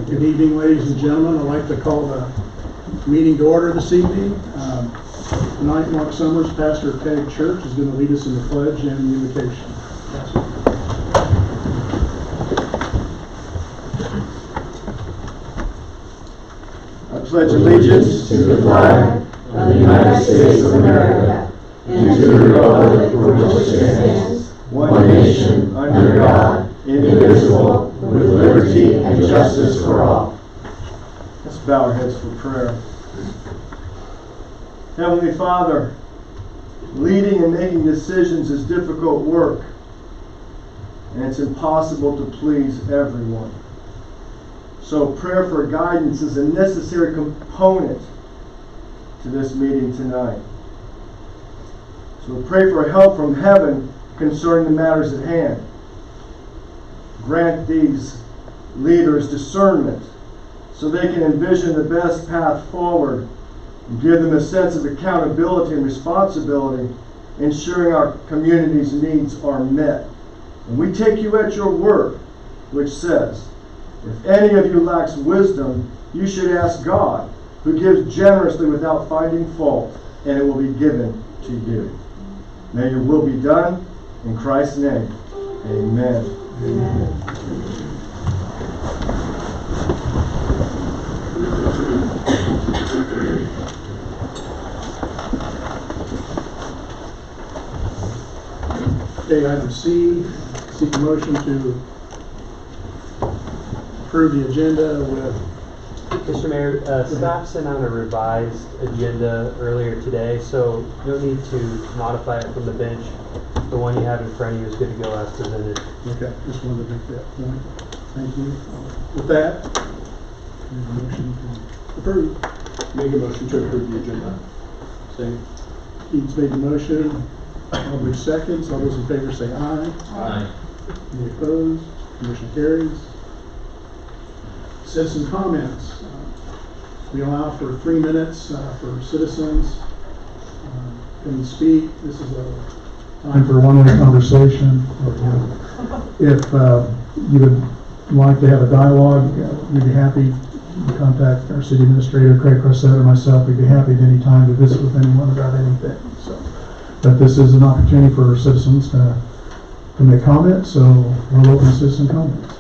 Good evening, ladies and gentlemen. I'd like to call the meeting to order this evening. Tonight, Mark Summers, pastor of Tag Church, is going to lead us in the pledge and the invocation. I pledge allegiance to the flag of the United States of America and to the republic for which it stands, one nation, under God, indivisible, with liberty and justice for all. Let's bow our heads for prayer. Heavenly Father, leading and making decisions is difficult work, and it's impossible to please everyone. So prayer for guidance is a necessary component to this meeting tonight. So pray for help from heaven concerning the matters at hand. Grant these leaders discernment so they can envision the best path forward and give them a sense of accountability and responsibility, ensuring our community's needs are met. And we take you at your word, which says, if any of you lacks wisdom, you should ask God, who gives generously without finding fault, and it will be given to you. May your will be done. In Christ's name, amen. Amen. Okay, item C, seek a motion to approve the agenda with... Mr. Mayor, staff sent out a revised agenda earlier today, so you don't need to modify it from the bench. The one you have in front of you is good to go as presented. Okay, just wanted to make that point. Thank you. With that, motion to approve. Make a motion to approve the agenda. Second. Keats made the motion. Aldridge seconds. All those in favor say aye. Aye. Any opposed? Motion carries. Citizen comments. We allow for 3 minutes for citizens. Can speak. This is a time for one-way conversation. If you would like to have a dialogue, we'd be happy to contact our city administrator, Craig Cressett, or myself. We'd be happy at any time to visit with anyone about anything. So, but this is an opportunity for citizens to make comments, so we'll open citizen comments.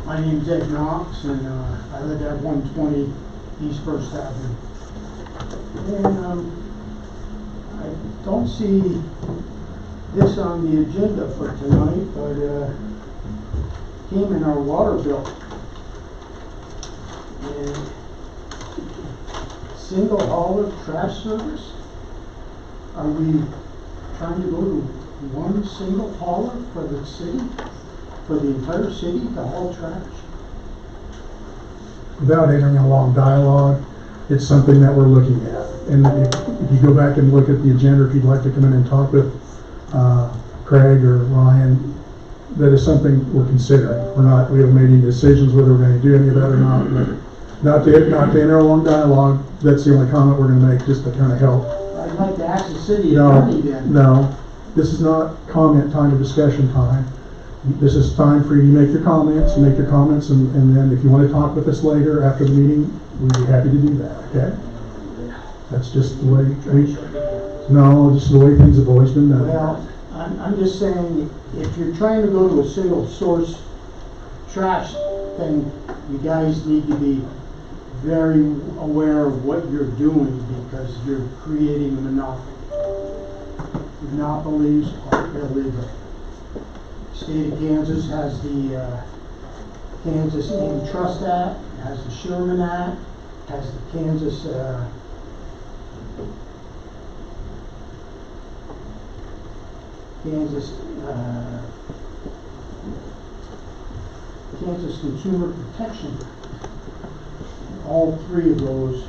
My name's Ed Knox, and I live at 120 East First Avenue. And I don't see this on the agenda for tonight, but came in our water bill. And single hauler trash service? Are we trying to go to one single hauler for the city? For the entire city to haul trash? Without entering a long dialogue, it's something that we're looking at. And if you go back and look at the agenda, if you'd like to come in and talk with Craig or Ryan, that is something we're considering. We haven't made any decisions whether we're going to do any of that or not. But not to enter a long dialogue. That's the only comment we're going to make, just to kind of help. I'd like to ask the city attorney then. No, this is not comment time or discussion time. This is time for you to make your comments, and then if you want to talk with us later after the meeting, we'd be happy to do that, okay? That's just the way just the way things have always been done. Well, I'm just saying, if you're trying to go to a single source trash thing, you guys need to be very aware of what you're doing, because you're creating a monopoly. Monopolies are illegal. State of Kansas has the Kansas Antitrust Act, has the Sherman Act, has the Kansas Consumer Protection. All three of those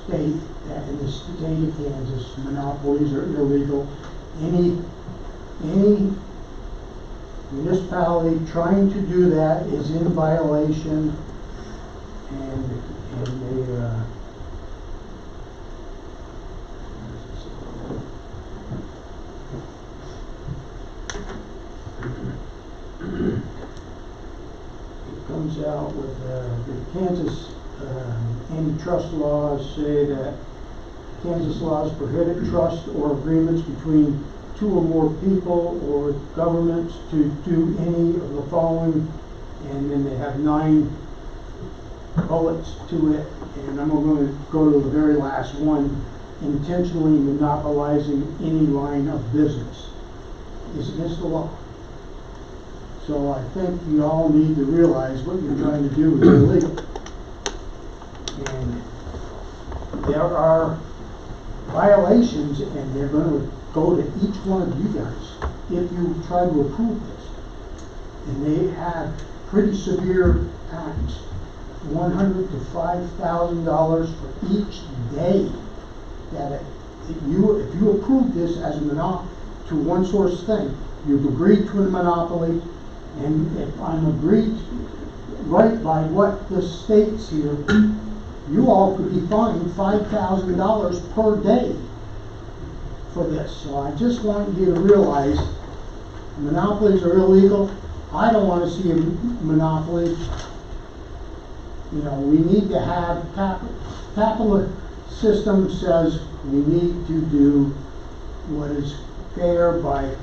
state that in the state of Kansas, monopolies are illegal. Any municipality trying to do that is in violation, and they, it comes out with, the Kansas antitrust laws say that Kansas laws prohibit trust or agreements between two or more people or governments to do any of the following, and then they have 9 bullets to it, and I'm going to go to the very last one: intentionally monopolizing any line of business is against the law. So I think you all need to realize what you're trying to do is illegal. And there are violations, and they're going to go to each one of you guys if you try to approve this. And they have pretty severe penalties, $100 to $5,000 for each day that if you approve this as a to one source thing, you've agreed to a monopoly, and if I'm agreed right by what this states here, you all could be fined $5,000 per day for this. So I just want you to realize monopolies are illegal. I don't want to see a monopoly. You know, we need to have capitalist system says we need to do what is fair by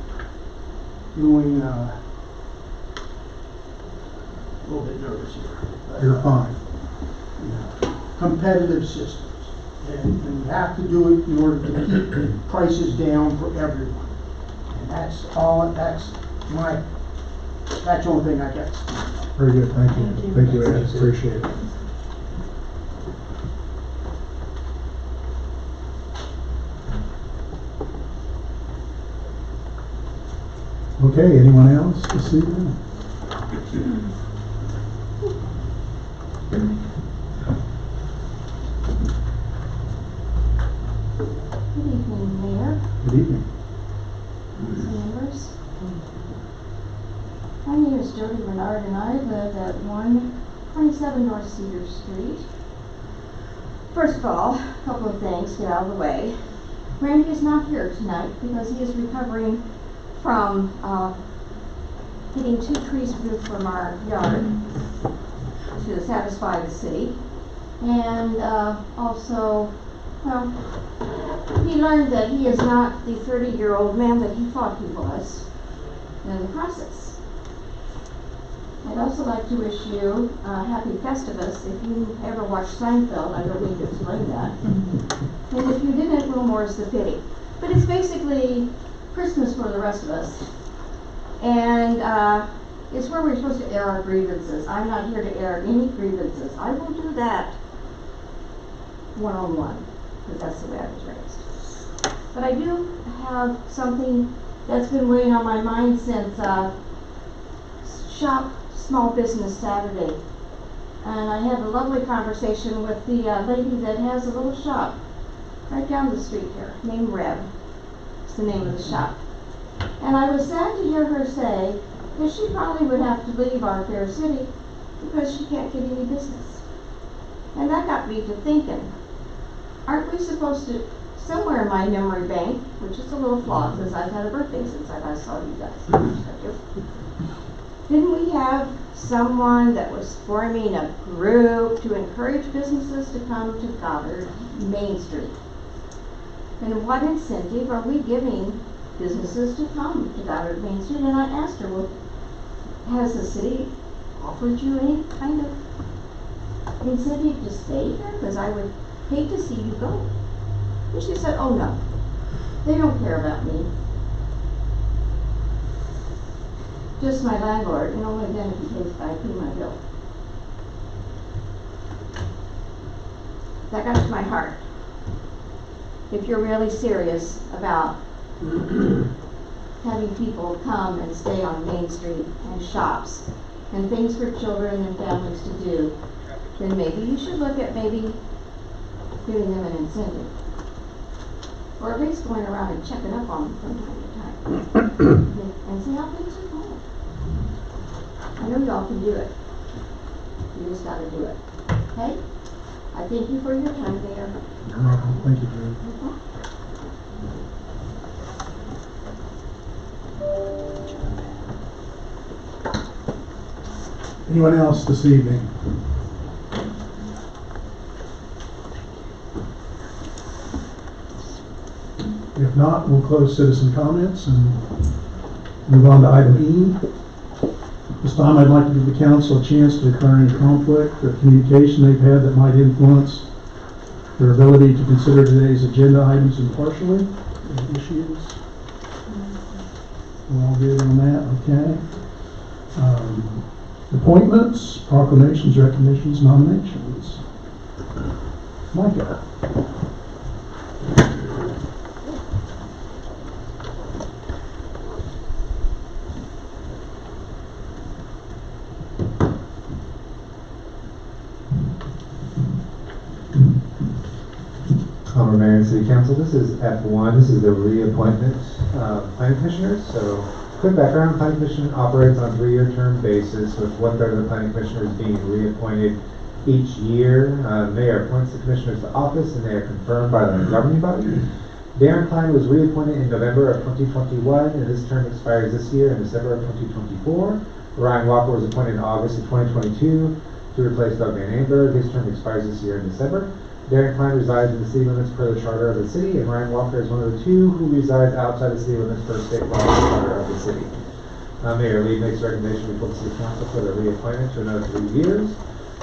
doing a little bit nervous here. But, You're fine. you know, competitive systems. And we have to do it in order to keep prices down for everyone. And that's the only thing I got. Very good, thank you. Thank you, Ed, appreciate it. Okay, anyone else this evening? Good evening, Mayor, Good evening. members. My name is Jody Bernard, and I live at 127 North Cedar Street. First of all, a couple of things, get out of the way. Randy is not here tonight because he is recovering from getting 2 trees removed from our yard to satisfy the city. And also, well, he learned that he is not the 30-year-old man that he thought he was in the process. I'd also like to wish you happy Festivus. If you ever watched Seinfeld, I don't need to explain that. And if you didn't, well, more's the pity. But it's basically Christmas for the rest of us. And it's where we're supposed to air our grievances. I'm not here to air any grievances. I will do that one-on-one, because that's the way I was raised. But I do have something that's been weighing on my mind since Shop Small Business Saturday. And I had a lovely conversation with the lady that has a little shop right down the street here, named Reb. It's the name of the shop. And I was sad to hear her say that she probably would have to leave our fair city because she can't get any business. And that got me to thinking, aren't we supposed to, somewhere in my memory bank, which is a little flawed because I've had a birthday since I last saw you guys. Didn't we have someone that was forming a group to encourage businesses to come to Goddard Main Street? And what incentive are we giving businesses to come to Goddard Main Street? And I asked her, well, has the city offered you any kind of incentive to stay here? Because I would hate to see you go. And she said, oh no, they don't care about me. Just my landlord, and only then if he pays I pay my bill. That got to my heart. If you're really serious about having people come and stay on Main Street and shops and things for children and families to do, then maybe you should look at maybe giving them an incentive. Or at least going around and checking up on them from time to time. And see how things are going. I know y'all can do it. You just gotta do it, okay? I thank you for your time, Mayor. You're welcome. Thank you, Judy. Anyone else this evening? If not, we'll close citizen comments and move on to item E. This time I'd like to give the council a chance to declare any conflict or communication they've had that might influence their ability to consider today's agenda items impartially. Any issues? We're all good on that, okay? Appointments, proclamations, recognitions, nominations. Micah. Mayor and City Council, this is F1, this is the reappointment of planning commissioners. So, quick background, planning commission operates on a 3-year term basis with 1/3 of the planning commissioners being reappointed each year. Mayor appoints the commissioners to office and they are confirmed by the governing body. Darren Klein was reappointed in November of 2021 and his term expires this year in December of 2024. Ryan Walker was appointed in August of 2022 to replace Doug Van Amberg. His term expires this year in December. Darren Klein resides in the city limits per the charter of the city, and Ryan Walker is one of the 2 who resides outside the city limits per state law and the charter of the city. Mayor Lee makes a recommendation before the city council for their reappointment to another 3 years.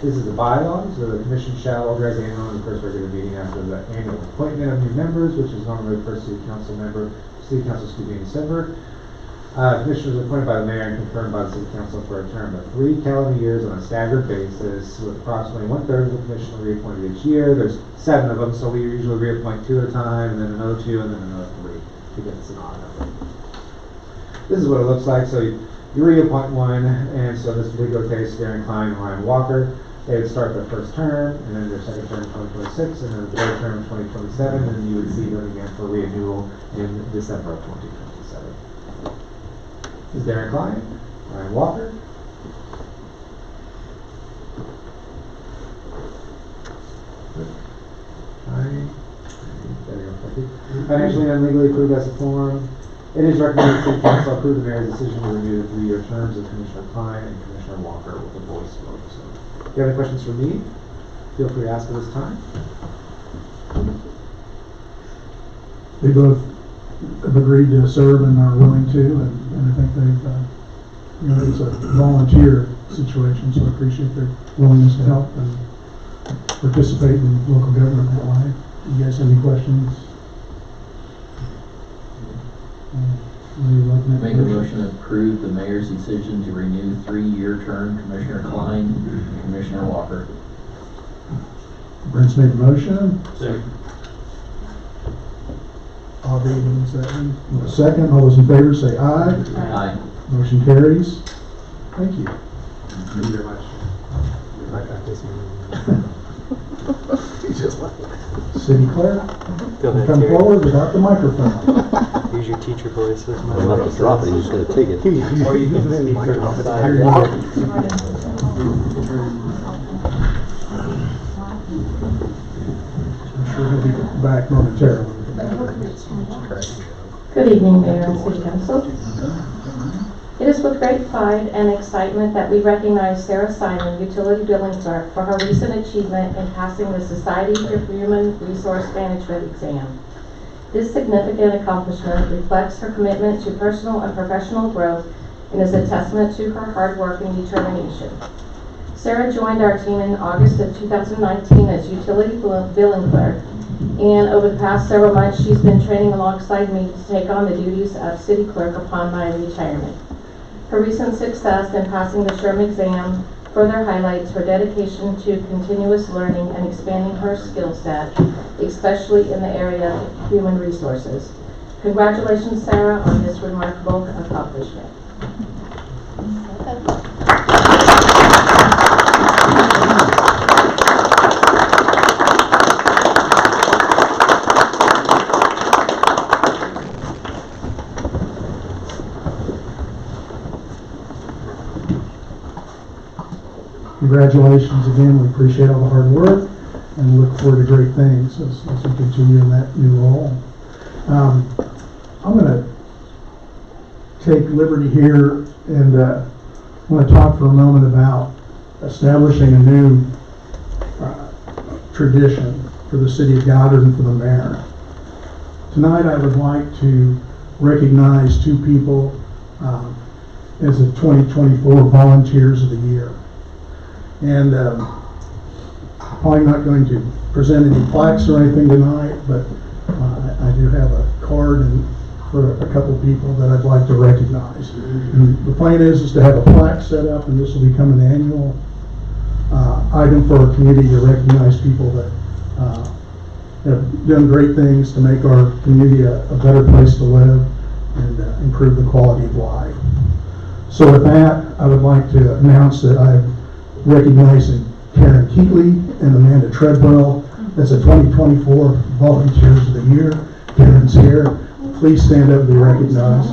This is the bylaws, so the commission shall organize annual and the first regular meeting after the annual appointment of new members, which is normally the first city council in December. Commissioners are appointed by the mayor and confirmed by the city council for a term of 3 calendar years on a staggered basis, with approximately 1/3 of the commission reappointed each year. There's 7 of them, so we usually reappoint 2 at a time, and then another 2, and then another 3 to get us an odd number. This is what it looks like. So you reappoint one, and so in this particular case, Darren Klein and Ryan Walker, they would start their first term, and then their second term in 2026, and then the third term in 2027, and you would see them again for renewal in December of 2027. This is Darren Klein, Ryan Walker. Financially and legally approved as a form. It is recommended that the council approve the mayor's decision to renew the 3-year terms of Commissioner Klein and Commissioner Walker with a voice vote. So, if you have any questions for me, feel free to ask at this time. They both have agreed to serve and are willing to, and I think they've, it's a volunteer situation, so I appreciate their willingness to help and participate in local government that way. You guys have any questions? Make a motion to approve the mayor's decision to renew 3-year term Commissioner Klein and Commissioner Walker. Brent's made a motion. Second. Aubrey, second. All those in favor say aye. Aye. Motion carries. Thank you. Thank you very much. City clerk, Go ahead, come Terry. forward without the microphone. Use your teacher voices. I'm not gonna drop it, he's gonna take it. Or you can speak from the side. I'm sure he'll be back momentarily. Good evening, Mayor and City Council. It is with great pride and excitement that we recognize Sarah Simon, Utility Billing Clerk, for her recent achievement in passing the Society for Human Resource Management exam. This significant accomplishment reflects her commitment to personal and professional growth and is a testament to her hard work and determination. Sarah joined our team in August of 2019 as Utility Billing Clerk, and over the past several months she's been training alongside me to take on the duties of City Clerk upon my retirement. Her recent success in passing the SHRM exam further highlights her dedication to continuous learning and expanding her skill set, especially in the area of human resources. Congratulations, Sarah, on this remarkable accomplishment. congratulations again. We appreciate all the hard work and look forward to great things as we continue in that new role. I'm going to take liberty here and want to talk for a moment about establishing a new tradition for the city of Goddard and for the mayor. Tonight I would like to recognize two people as the 2024 Volunteers of the Year. And probably not going to present any plaques or anything tonight, but I do have a card for a couple people that I'd like to recognize. And the plan is to have a plaque set up, and this will become an annual item for our community to recognize people that have done great things to make our community a better place to live and improve the quality of life. So with that, I would like to announce that I'm recognizing Karen Keatley and Amanda Treadwell as the 2024 Volunteers of the Year. Karen's here. Please stand up and be recognized.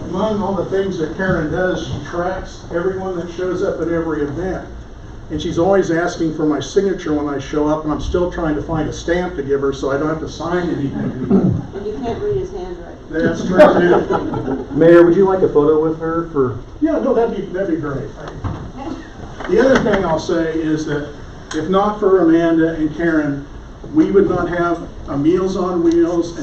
Among all the things that Karen does, she tracks everyone that shows up at every event. And she's always asking for my signature when I show up, and I'm still trying to find a stamp to give her so I don't have to sign anything. And you can't read his handwriting. That's true too. Mayor, would you like a photo with her for? Yeah, no, that'd be great. The other thing I'll say is that if not for Amanda and Karen, we would not have a Meals on Wheels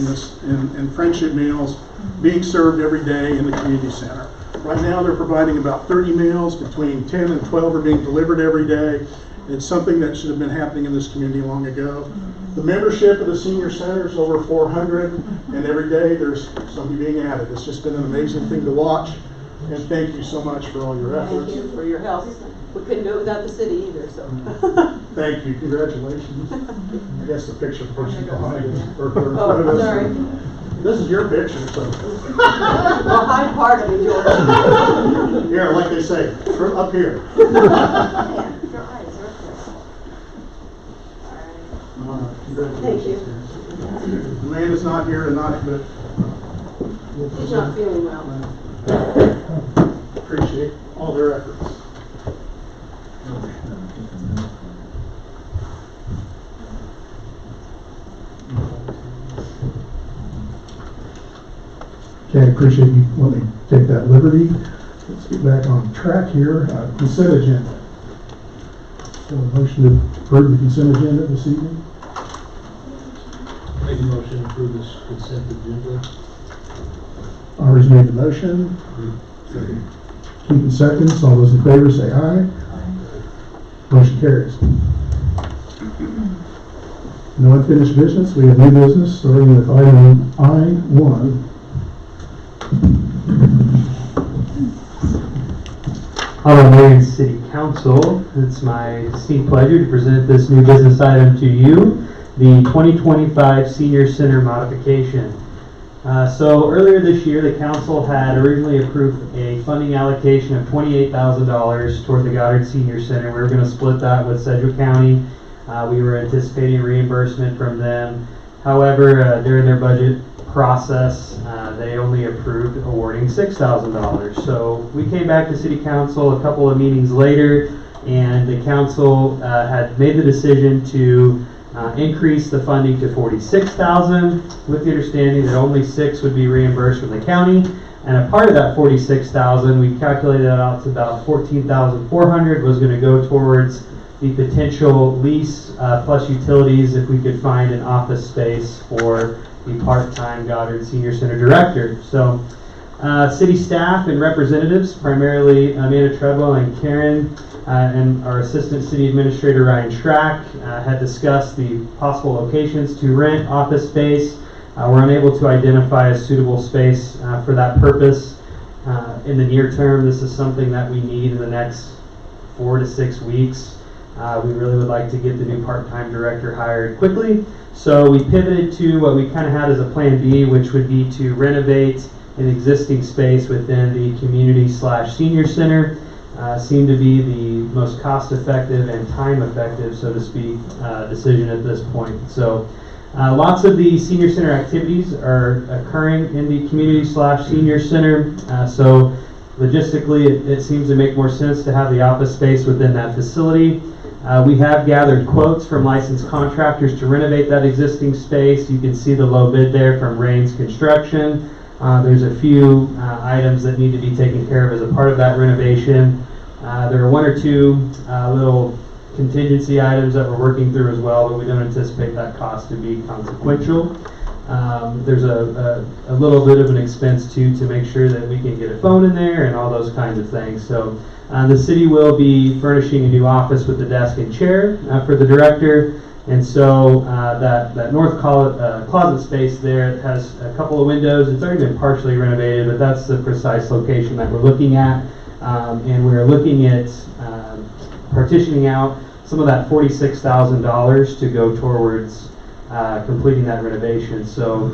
and friendship meals being served every day in the community center. Right now they're providing about 30 meals, between 10 and 12 are being delivered every day. It's something that should have been happening in this community long ago. The membership of the senior center is over 400, and every day there's somebody being added. It's just been an amazing thing to watch, and thank you so much for all your efforts. Thank you for your help. We couldn't do it without the city either, so. Thank you, congratulations. I guess the picture person behind is, or in front Oh, of us. sorry. This is your picture, so. Well, hide part of it, George. Here, like they say, from up here. Yeah, your eyes are up there. Thank you. Amanda's not here tonight, but. He's not feeling well. Appreciate all their efforts. Okay, I appreciate you letting me take that liberty. Let's get back on track here. Consent agenda. So a motion to approve the consent agenda this evening. Make a motion to approve this consent agenda. Ari's made the motion. Second. Keeping seconds. All those in favor say aye. Motion carries. No unfinished business. We have new business starting with item I-1. Honorable Mayor and City Council, it's my distinct pleasure to present this new business item to you, the 2025 Senior Center modification. So earlier this year, the council had originally approved a funding allocation of $28,000 toward the Goddard Senior Center. We were going to split that with Sedgwick County. We were anticipating reimbursement from them. However, during their budget process, they only approved awarding $6,000. So we came back to City Council a couple of meetings later, and the council had made the decision to increase the funding to $46,000, with the understanding that only $6,000 would be reimbursed from the county. And a part of that $46,000, we calculated that out to about $14,400, was going to go towards the potential lease plus utilities if we could find an office space for the part-time Goddard Senior Center Director. So city staff and representatives, primarily Amanda Treadwell and Karen, and our Assistant City Administrator Ryan Schrack, had discussed the possible locations to rent office space. We're unable to identify a suitable space for that purpose. In the near term, this is something that we need in the next 4 to 6 weeks. We really would like to get the new part-time director hired quickly. So we pivoted to what we kind of had as a plan B, which would be to renovate an existing space within the community/senior center. seem to be the most cost-effective and time-effective, so to speak, decision at this point. So lots of the senior center activities are occurring in the community/senior center. So logistically, it seems to make more sense to have the office space within that facility. We have gathered quotes from licensed contractors to renovate that existing space. You can see the low bid there from Rains Construction. There's a few items that need to be taken care of as a part of that renovation. There are one or two little contingency items that we're working through as well, but we don't anticipate that cost to be consequential. There's a little bit of an expense too to make sure that we can get a phone in there and all those kinds of things. So the city will be furnishing a new office with the desk and chair for the director. And so that north closet space there has a couple of windows. It's already been partially renovated, but that's the precise location that we're looking at. And we're looking at partitioning out some of that $46,000 to go towards completing that renovation. So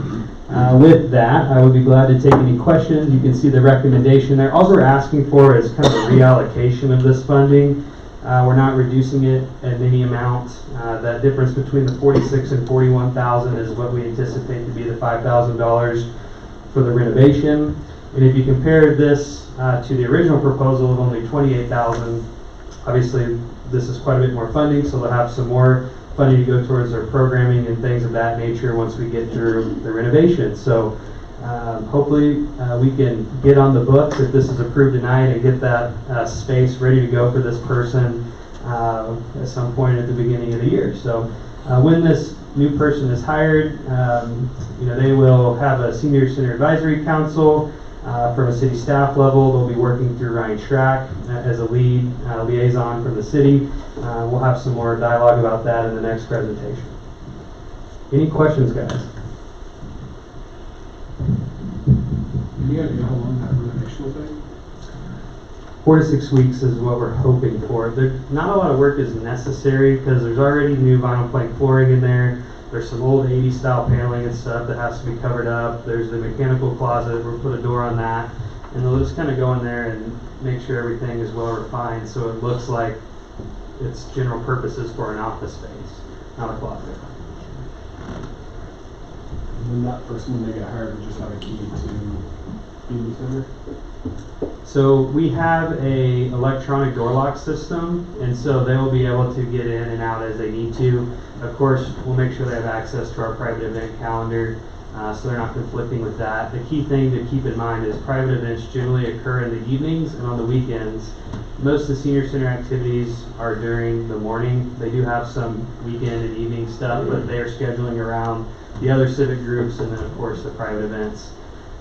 with that, I would be glad to take any questions. You can see the recommendation there. All we're asking for is kind of a reallocation of this funding. We're not reducing it at any amount. That difference between the $46,000 and $41,000 is what we anticipate to be the $5,000 for the renovation. And if you compare this to the original proposal of only $28,000, obviously this is quite a bit more funding, so they'll have some more funding to go towards their programming and things of that nature once we get through the renovation. So hopefully we can get on the books if this is approved tonight and get that space ready to go for this person at some point at the beginning of the year. So when this new person is hired, they will have a senior center advisory council from a city staff level. They'll be working through Ryan Schrack as a lead liaison from the city. We'll have some more dialogue about that in the next presentation. Any questions, guys? Any idea how long that renovation will take? 4 to 6 weeks is what we're hoping for. Not a lot of work is necessary because there's already new vinyl plank flooring in there. There's some old 80s style paneling and stuff that has to be covered up. There's the mechanical closet. We'll put a door on that. And they'll just kind of go in there and make sure everything is well refined so it looks like it's general purposes for an office space, not a closet. And then that person, when they get hired, will just have a key to the center? So we have a electronic door lock system, and so they will be able to get in and out as they need to. Of course, we'll make sure they have access to our private event calendar, so they're not conflicting with that. The key thing to keep in mind is private events generally occur in the evenings and on the weekends. Most of the senior center activities are during the morning. They do have some weekend and evening stuff, but they are scheduling around the other civic groups and then of course the private events.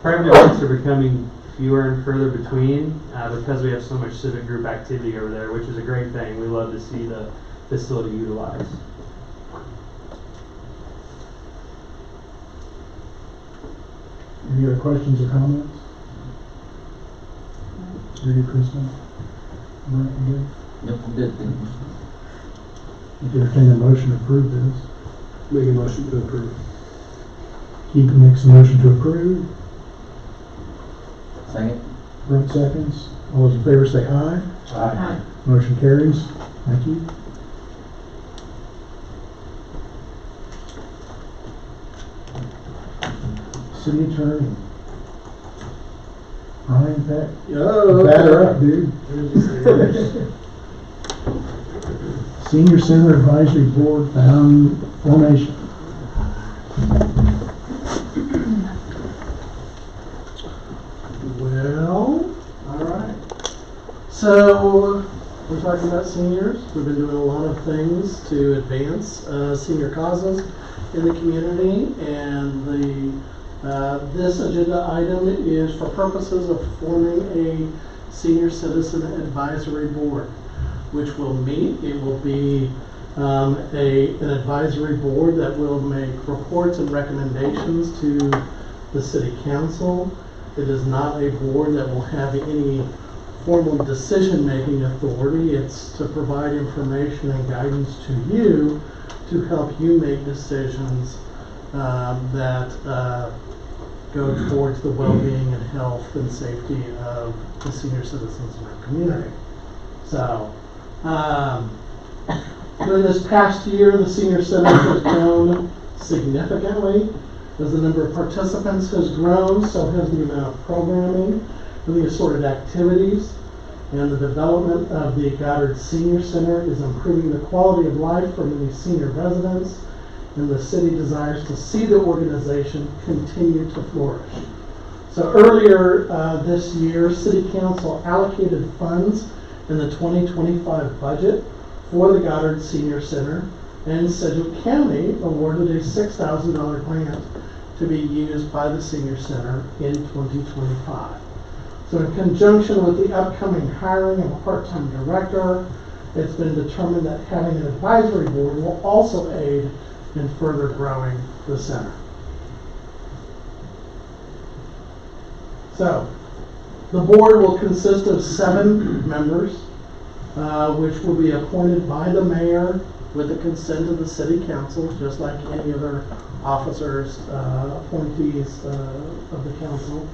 Private events are becoming fewer and further between because we have so much civic group activity over there, which is a great thing. We love to see the facility utilized. Any other questions or comments? Are you, Kristen? All right, you good? Yep, I'm good, thank you. You entertain a motion to approve this. Make a motion to approve. Keith makes a motion to approve. Second? Brent seconds. All those in favor say aye. Aye. Motion carries. Thank you. City Attorney. Brian Peck. Batter up, dude. Senior Center Advisory Board formation. Well, all right. So we're talking about seniors. We've been doing a lot of things to advance senior causes in the community, and this agenda item is for purposes of forming a senior citizen advisory board, which will meet. It will be an advisory board that will make reports and recommendations to the city council. It is not a board that will have any formal decision-making authority. It's to provide information and guidance to you to help you make decisions that go towards the well-being and health and safety of the senior citizens in our community. So, during this past year, the senior center has grown significantly. As the number of participants has grown, so has the amount of programming and the assorted activities. And the development of the Goddard Senior Center is improving the quality of life for many senior residents, and the city desires to see the organization continue to flourish. So earlier this year, City Council allocated funds in the 2025 budget for the Goddard Senior Center, and Sedgwick County awarded a $6,000 grant to be used by the Senior Center in 2025. So in conjunction with the upcoming hiring of a part-time director, it's been determined that having an advisory board will also aid in further growing the center. So, the board will consist of 7 members, which will be appointed by the mayor with the consent of the city council, just like any other officers, appointees of the council.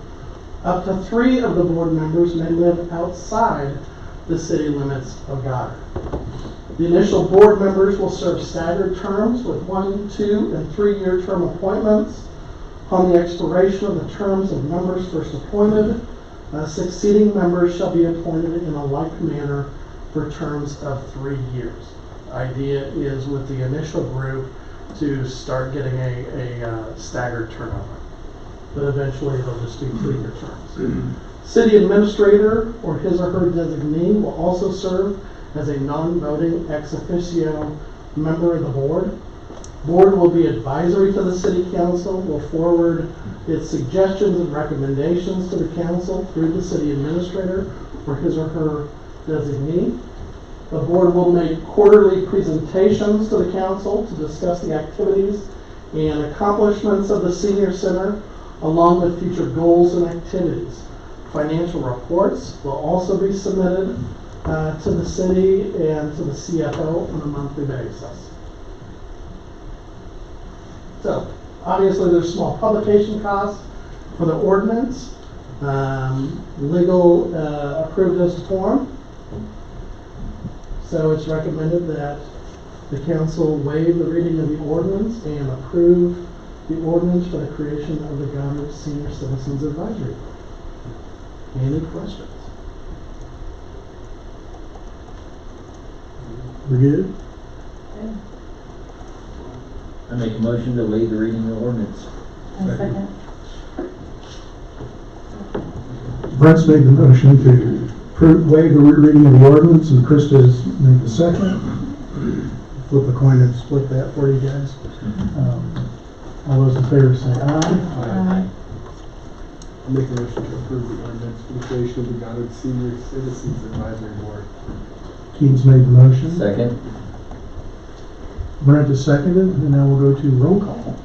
Up to 3 of the board members may live outside the city limits of Goddard. The initial board members will serve staggered terms with 1-, 2-, and 3-year term appointments. Upon the expiration of the terms of members first appointed, succeeding members shall be appointed in a like manner for terms of 3 years. The idea is with the initial group to start getting a staggered turnover, but eventually they'll just do 3-year terms. City administrator or his or her designee will also serve as a non-voting ex officio member of the board. Board will be advisory to the city council, will forward its suggestions and recommendations to the council through the city administrator or his or her designee. The board will make quarterly presentations to the council to discuss the activities and accomplishments of the senior center, along with future goals and activities. Financial reports will also be submitted to the city and to the CFO on a monthly basis. So, obviously there's small publication costs for the ordinance, legal approved as form. So it's recommended that the council waive the reading of the ordinance and approve the ordinance for the creation of the Goddard Senior Citizens Advisory Board. Any questions? We're good? I make a motion to waive the reading of the ordinance. Second. Brent's made the motion to waive the reading of the ordinance, and Krista's made the second. Flip a coin and split that for you guys. All those in favor say aye. I'll make a motion to approve the ordinance for the creation of the Goddard Senior Citizens Advisory Board. Keaton's made the motion. Second. Brent is seconded, and now we'll go to roll call.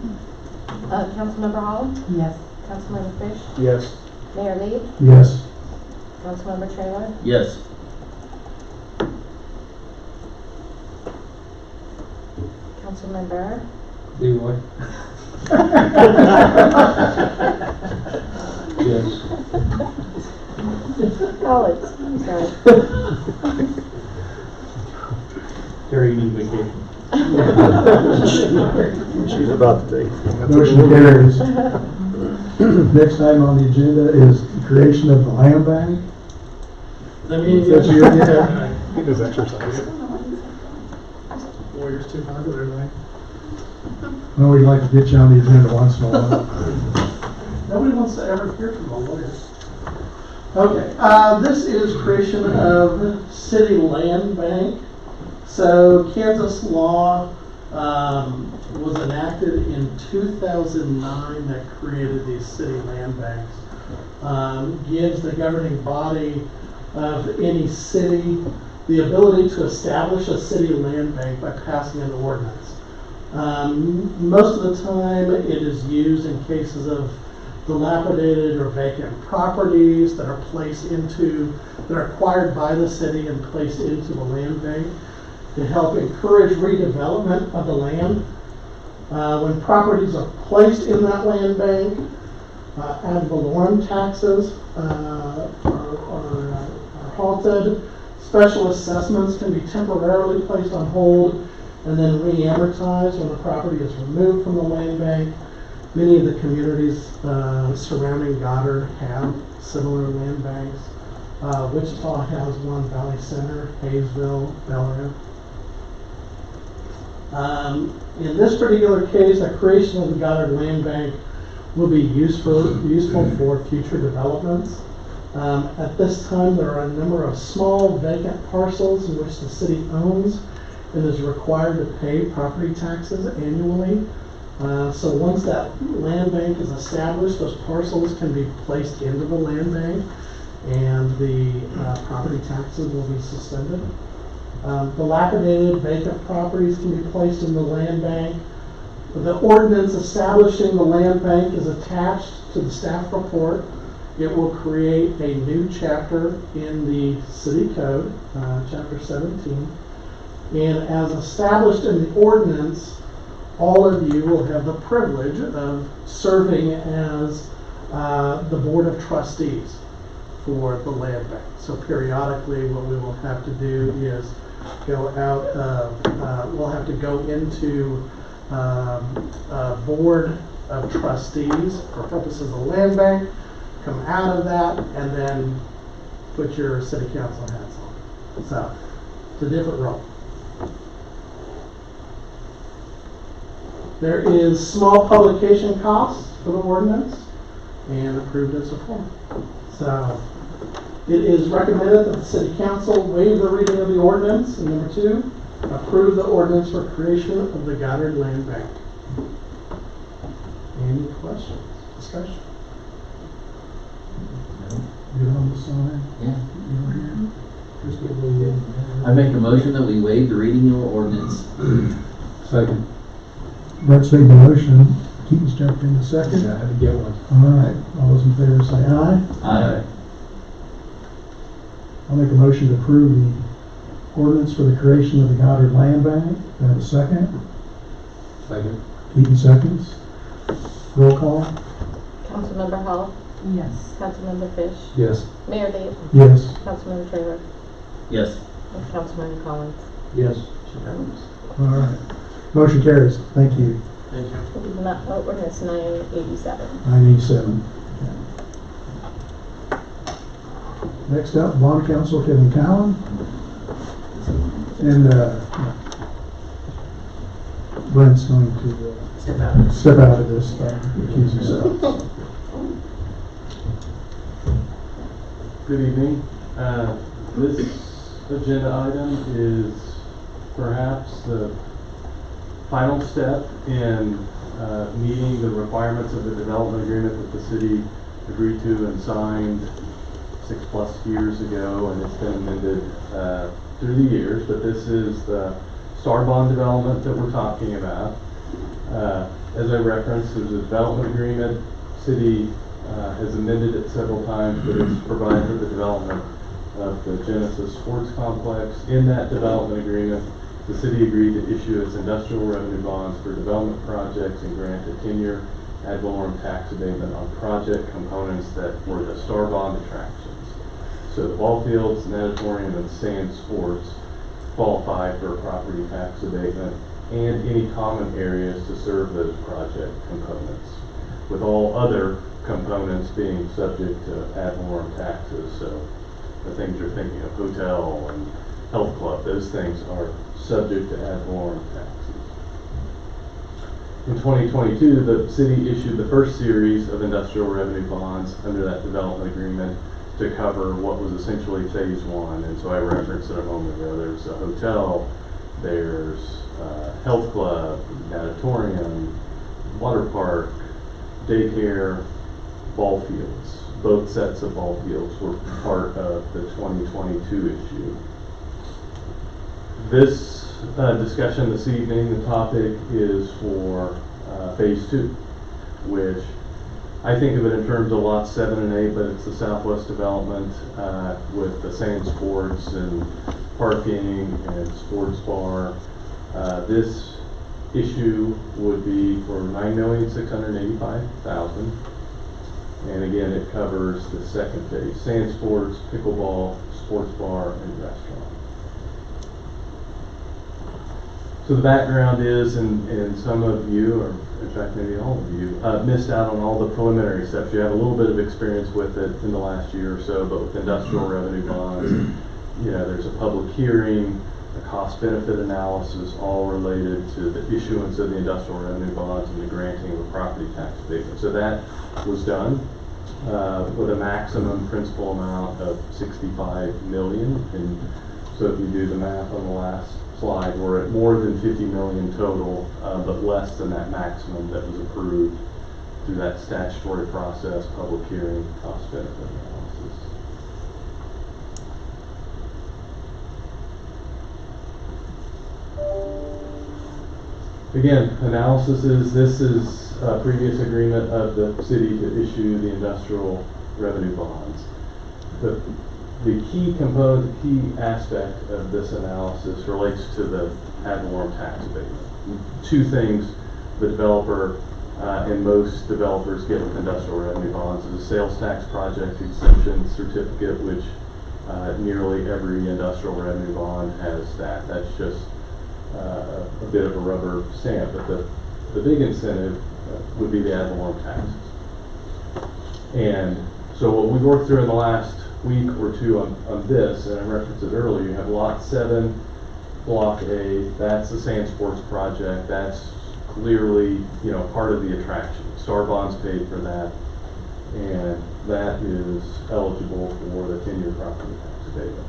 Councilmember Hall? Yes. Councilmember Fish? Yes. Mayor Lee? Yes. Councilmember Traylor? Yes. Councilman Burr? Leroy? Yes. Collins, I'm sorry. Terry needs vacation. She's about to take. Motion carries. Next item on the agenda is the creation of the land bank. That's your idea? He does exercise. Warriors too popular tonight. Well, we'd like to get you on the agenda once in a while. Nobody wants to ever hear from a lawyer. Okay, this is creation of city land bank. So Kansas law was enacted in 2009 that created these city land banks. Gives the governing body of any city the ability to establish a city land bank by passing an ordinance. Most of the time it is used in cases of dilapidated or vacant properties that are acquired by the city and placed into the land bank to help encourage redevelopment of the land. When properties are placed in that land bank, ad valorem taxes are halted. Special assessments can be temporarily placed on hold and then re-amortized when the property is removed from the land bank. Many of the communities surrounding Goddard have similar land banks. Wichita has one, Valley Center, Hayesville, Bellaire. In this particular case, the creation of the Goddard Land Bank will be useful for future developments. At this time, there are a number of small vacant parcels in which the city owns and is required to pay property taxes annually. So once that land bank is established, those parcels can be placed into the land bank and the property taxes will be suspended. Dilapidated vacant properties can be placed in the land bank. The ordinance establishing the land bank is attached to the staff report. It will create a new chapter in the city code, chapter 17. And as established in the ordinance, all of you will have the privilege of serving as the board of trustees for the land bank. So periodically what we will have to do is go out, we'll have to go into a board of trustees for purposes of the land bank, come out of that, and then put your city council hats on. So it's a different role. There is small publication costs for the ordinance and approved as a form. So it is recommended that the city council waive the reading of the ordinance. And number 2, approve the ordinance for creation of the Goddard Land Bank. Any questions? Discussion? You want to sign? Yeah. You were here? Just give me I make a motion that we waive the reading of the ordinance. Second. Brett's made the motion. Keaton's jumped in the second. Yeah, I had to get one. All right. All those in favor say aye. Aye. I'll make a motion to approve the ordinance for the creation of the Goddard Land Bank. Do I have a second? Second. Keaton seconds. Roll call. Councilmember Hall, Yes. Councilmember Fish, Yes. Mayor Dave, Yes. Councilmember Trailer, Yes. and Councilmember Collins. Yes. All right. Motion carries. Thank you. Thank you. Ordinance 987. 987. Next up, Bond Counsel Kevin Cowan. And Brent's going to step out of this, recuse himself. Good evening. This agenda item is perhaps the final step in meeting the requirements of the development agreement that the city agreed to and signed 6+ years ago, and it's been amended through the years, but this is the Star Bond development that we're talking about. As I referenced, there's a development agreement. City has amended it several times, but it's provided for the development of the Genesis Sports Complex. In that development agreement, the city agreed to issue its industrial revenue bonds for development projects and grant a 10-year ad valorem tax abatement on project components that were the Star Bond attractions. So the ball fields, natatorium, and sand sports qualify for a property tax abatement, and any common areas to serve those project components, with all other components being subject to ad valorem taxes. So the things you're thinking of, hotel and health club, those things are subject to ad valorem taxes. In 2022, the city issued the first series of industrial revenue bonds under that development agreement to cover what was essentially phase 1. And so I referenced it a moment ago. There's a hotel, there's a health club, natatorium, water park, daycare, ball fields. Both sets of ball fields were part of the 2022 issue. This discussion this evening, the topic is for phase 2, which I think of it in terms of lots 7 and 8, but it's the Southwest development with the sand sports and parking and sports bar. This issue would be for $9,685,000. And again, it covers the second phase: sand sports, pickleball, sports bar, and restaurant. So the background is, and some of you, or in fact maybe all of you, missed out on all the preliminary steps. You have a little bit of experience with it in the last year or so, but with industrial revenue bonds, you know, there's a public hearing, a cost-benefit analysis, all related to the issuance of the industrial revenue bonds and the granting of a property tax abatement. So that was done with a maximum principal amount of $65 million. And so if you do the math on the last slide, we're at more than 50 million total, but less than that maximum that was approved through that statutory process, public hearing, cost-benefit analysis. Again, analysis is, this is a previous agreement of the city to issue the industrial revenue bonds. The key component, the key aspect of this analysis relates to the ad valorem tax abatement. Two things the developer and most developers get with industrial revenue bonds is a sales tax project exemption certificate, which nearly every industrial revenue bond has that. That's just a bit of a rubber stamp, but the big incentive would be the ad valorem taxes. And so what we worked through in the last week or two on this, and I referenced it earlier, you have Lot 7, Block A, that's the sand sports project, that's clearly, you know, part of the attraction. Star Bonds paid for that, and that is eligible for the 10-year property tax abatement.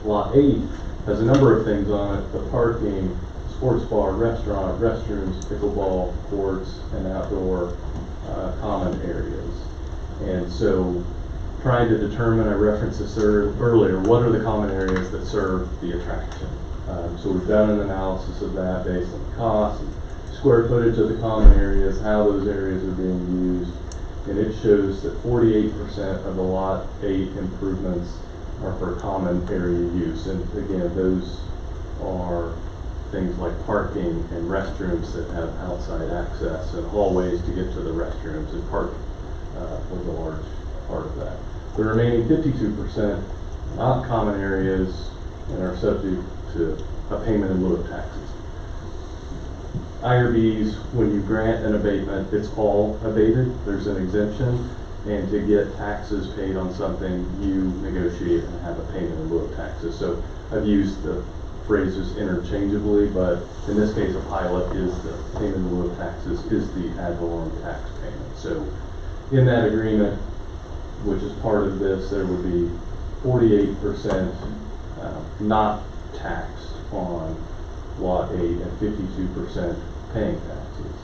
Lot 8 has a number of things on it: the parking, sports bar, restaurant, restrooms, pickleball courts, and outdoor common areas. And so trying to determine, I referenced this earlier, what are the common areas that serve the attraction? So we've done an analysis of that based on the cost, and square footage of the common areas, how those areas are being used, and it shows that 48% of the Lot 8 improvements are for common area use. And again, those are things like parking and restrooms that have outside access and hallways to get to the restrooms, and parking was a large part of that. The remaining 52% not common areas and are subject to a payment in lieu of taxes. IRBs, when you grant an abatement, it's all abated. There's an exemption, and to get taxes paid on something, you negotiate and have a payment in lieu of taxes. So I've used the phrases interchangeably, but in this case, a pilot is the payment in lieu of taxes, is the ad valorem tax payment. So in that agreement, which is part of this, there would be 48% not taxed on Lot 8 and 52% paying taxes.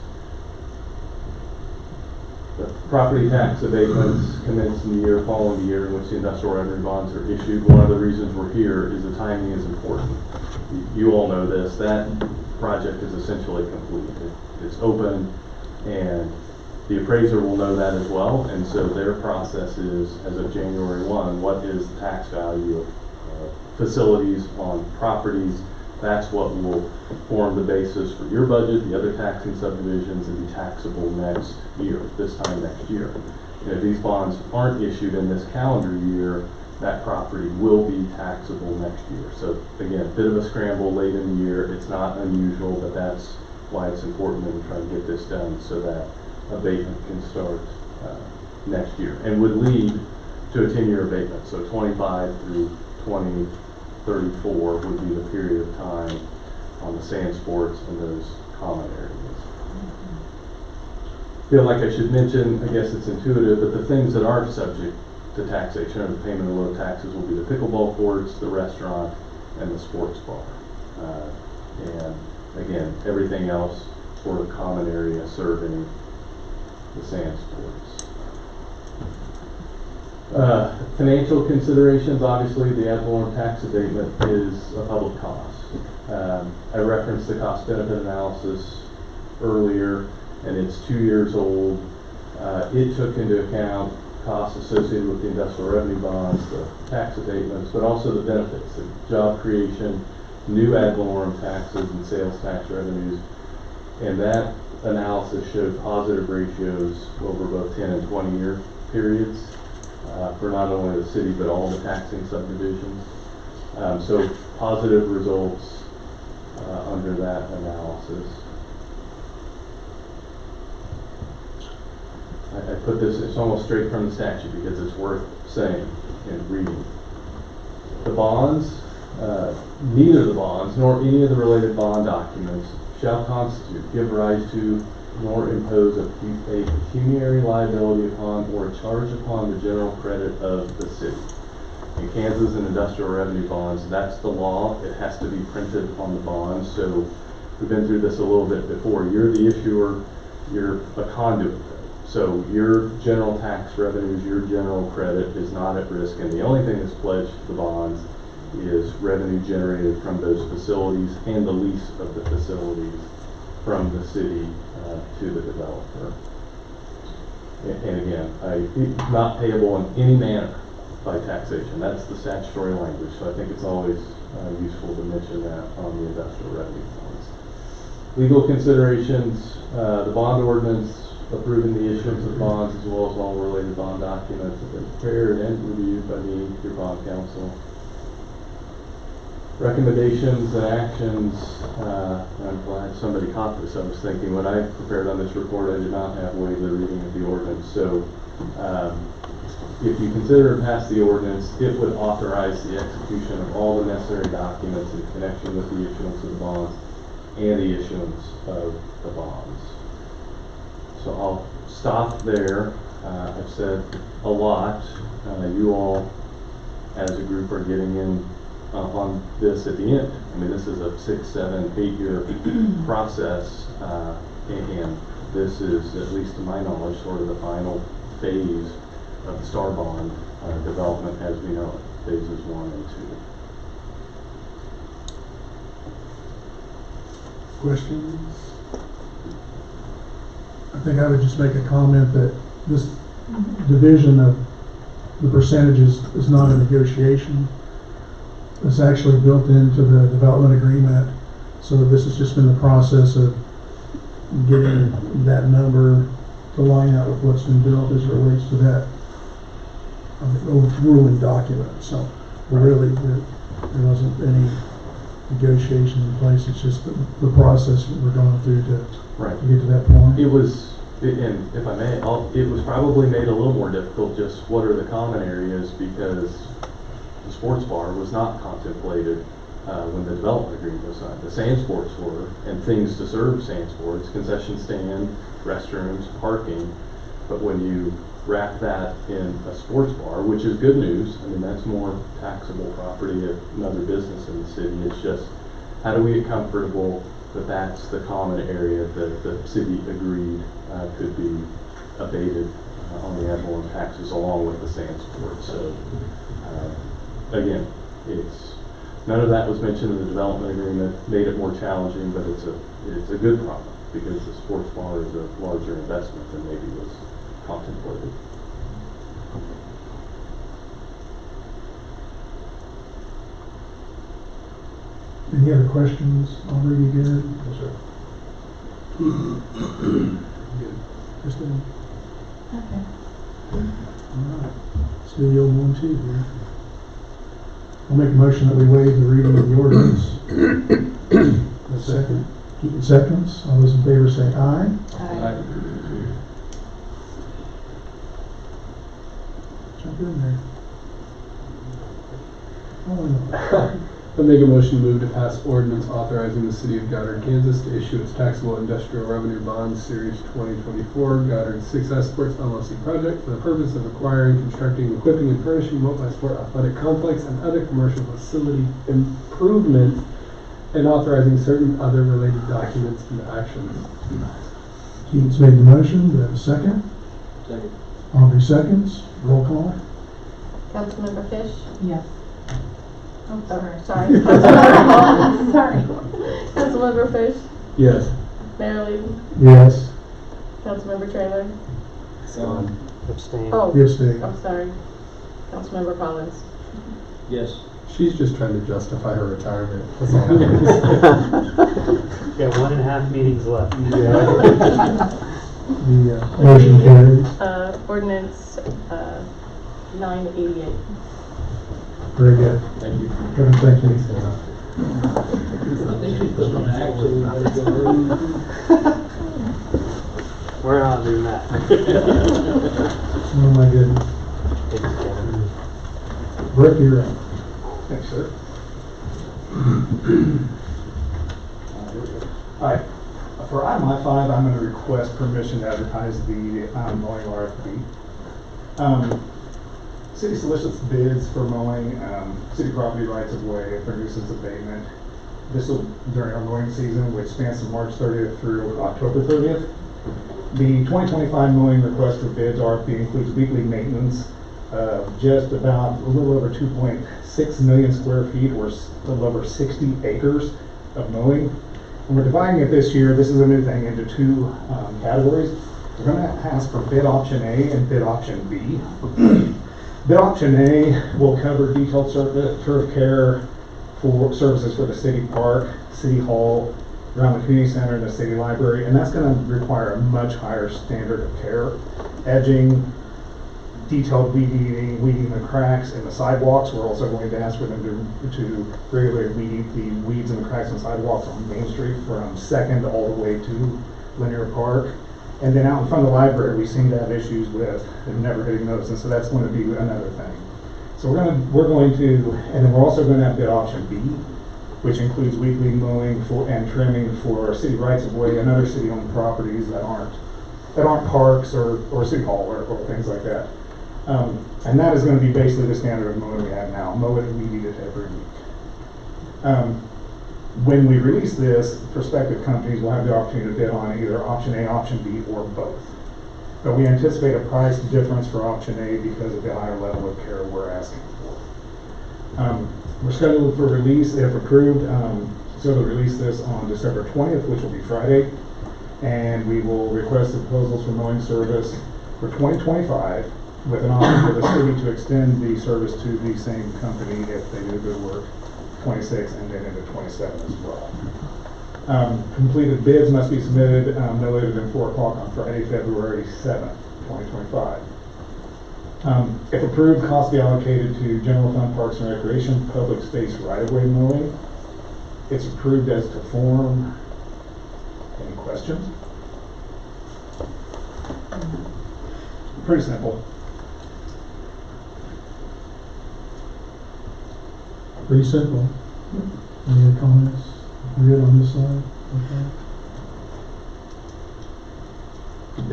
The property tax abatements commence in the year following the year in which the industrial revenue bonds are issued. One of the reasons we're here is the timing is important. You all know this, that project is essentially complete. It's open, and the appraiser will know that as well, and so their process is, as of January 1, what is the tax value of facilities on properties? That's what will form the basis for your budget, the other taxing subdivisions, and be taxable next year, this time next year. And if these bonds aren't issued in this calendar year, that property will be taxable next year. So again, a bit of a scramble late in the year. It's not unusual, but that's why it's important that we try to get this done so that abatement can start next year and would lead to a 10-year abatement. So 25 through 2034 would be the period of time on the sand sports and those common areas. Feel like I should mention, I guess it's intuitive, but the things that aren't subject to taxation or the payment of low taxes will be the pickleball courts, the restaurant, and the sports bar. And again, everything else sort of common area serving the sand sports. Financial considerations, obviously the ad valorem tax abatement is a public cost. I referenced the cost benefit analysis earlier, and it's 2 years old. It took into account costs associated with the industrial revenue bonds, the tax abatements, but also the benefits, the job creation, new ad valorem taxes and sales tax revenues, And that analysis showed positive ratios over both 10 and 20-year periods for not only the city but all the taxing subdivisions. So positive results under that analysis. I put this, it's almost straight from the statute because it's worth saying and reading. The bonds, neither the bonds nor any of the related bond documents shall constitute, give rise to, nor impose a pecuniary liability upon or a charge upon the general credit of the city. In Kansas and industrial revenue bonds, that's the law. It has to be printed on the bonds. So we've been through this a little bit before. You're the issuer, you're a conduit. So your general tax revenues, your general credit is not at risk, and the only thing that's pledged to the bonds is revenue generated from those facilities and the lease of the facilities from the city to the developer. And again, not payable in any manner by taxation. That's the statutory language, so I think it's always useful to mention that on the industrial revenue bonds. Legal considerations, the bond ordinance approving the issuance of bonds as well as all related bond documents have been prepared and reviewed by me, your bond counsel. Recommendations and actions, I'm glad somebody caught this. I was thinking when I prepared on this report, I did not have waive the reading of the ordinance. So if you consider and pass the ordinance, it would authorize the execution of all the necessary documents in connection with the issuance of the bonds and the issuance of the bonds. So I'll stop there. I've said a lot. You all, as a group, are getting in on this at the end. I mean, this is a 6, 7, 8 year process, and this is, at least to my knowledge, sort of the final phase of the Star Bond development as we know it, phases 1 and 2. Questions? I think I would just make a comment that this division of the percentages is not a negotiation. It's actually built into the development agreement. So this has just been the process of getting that number to line up with what's been built as it relates to that overruling document. So really, there wasn't any negotiation in place. It's just the process that we're going through to get to that point. It was, and if I may, it was probably made a little more difficult just what are the common areas, because the sports bar was not contemplated when the development agreement was signed. The sand sports were, and things to serve sand sports, concession stand, restrooms, parking. But when you wrap that in a sports bar, which is good news, I mean, that's more taxable property of another business in the city. It's just, how do we get comfortable that that's the common area that the city agreed could be abated on the ad valorem taxes along with the sand sports. So again, it's none of that was mentioned in the development agreement, made it more challenging, but it's a good problem because the sports bar is a larger investment than maybe was contemplated. Any other questions? Already good? Yes, sir. Good. Kristen? Okay. All right. Let's do the old 1-2 here. I'll make a motion that we waive the reading of the ordinance. A second. Keep it seconds. All those in favor say aye. Aye. Jump in there. Oh, I make a motion to move to pass ordinance authorizing the city of Goddard, Kansas to issue its taxable industrial revenue bonds series 2024 Goddard 6S Sports LLC project for the purpose of acquiring, constructing, equipping, and furnishing multi-sport athletic complex and other commercial facility improvements, and authorizing certain other related documents and actions. Keats made the motion. Do I have a second? Second. Aubrey seconds. Roll call. Councilmember Fish? Yes. I'm sorry. Councilmember Sorry. Councilmember Fish? Yes. Mayor Lee? Yes. Councilmember Trailer? Abstain. Oh, Yes, Dave. I'm sorry. Councilmember Collins? Yes. She's just trying to justify her retirement. That's all. Got 1.5 meetings left. The motion carries. Ordinance 988. Very good. Thank you. Kevin, thank you. We're not doing that. Oh, my goodness. Thanks, Kevin. Rick, you're up. Thanks, sir. All right, for item I-5, I'm going to request permission to advertise the mowing RFP. City solicits bids for mowing city property rights of way for nuisance abatement. This will during our mowing season, which spans from March 30th through October 30th. The 2025 mowing request for bids RFP includes weekly maintenance of just about a little over 2.6 million square feet, or a little over 60 acres of mowing. And we're dividing it this year, this is a new thing, into two categories. We're going to ask for bid option A and bid option B. Bid option A will cover detailed turf care for services for the city park, city hall, around the community center, and the city library, and that's going to require a much higher standard of care. Edging, detailed weeding the cracks in the sidewalks. We're also going to ask for them to regularly weed the weeds in the cracks in the sidewalks on Main Street from 2nd all the way to Linear Park. And then out in front of the library, we seem to have issues with them never hitting those, and so that's going to be another thing. So we're going to, and then we're also going to have bid option B, which includes weekly mowing and trimming for city rights of way and other city-owned properties that aren't parks or city hall or things like that. And that is going to be basically the standard of mowing we have now. Mow it and weed it every week. When we release this, prospective companies will have the opportunity to bid on either option A, option B, or both. But we anticipate a price difference for option A because of the higher level of care we're asking for. We're scheduled for release, if approved, so to release this on December 20th, which will be Friday. And we will request the proposals for mowing service for 2025 with an option for the city to extend the service to the same company if they do good work, 26 and then into 27 as well. Completed bids must be submitted no later than 4 o'clock on Friday, February 7th, 2025. If approved, costs be allocated to General Fund Parks and Recreation, public space right-of-way mowing. It's approved as to form. Any questions? Pretty simple. Pretty simple. Any other comments? We're good on this side? Okay.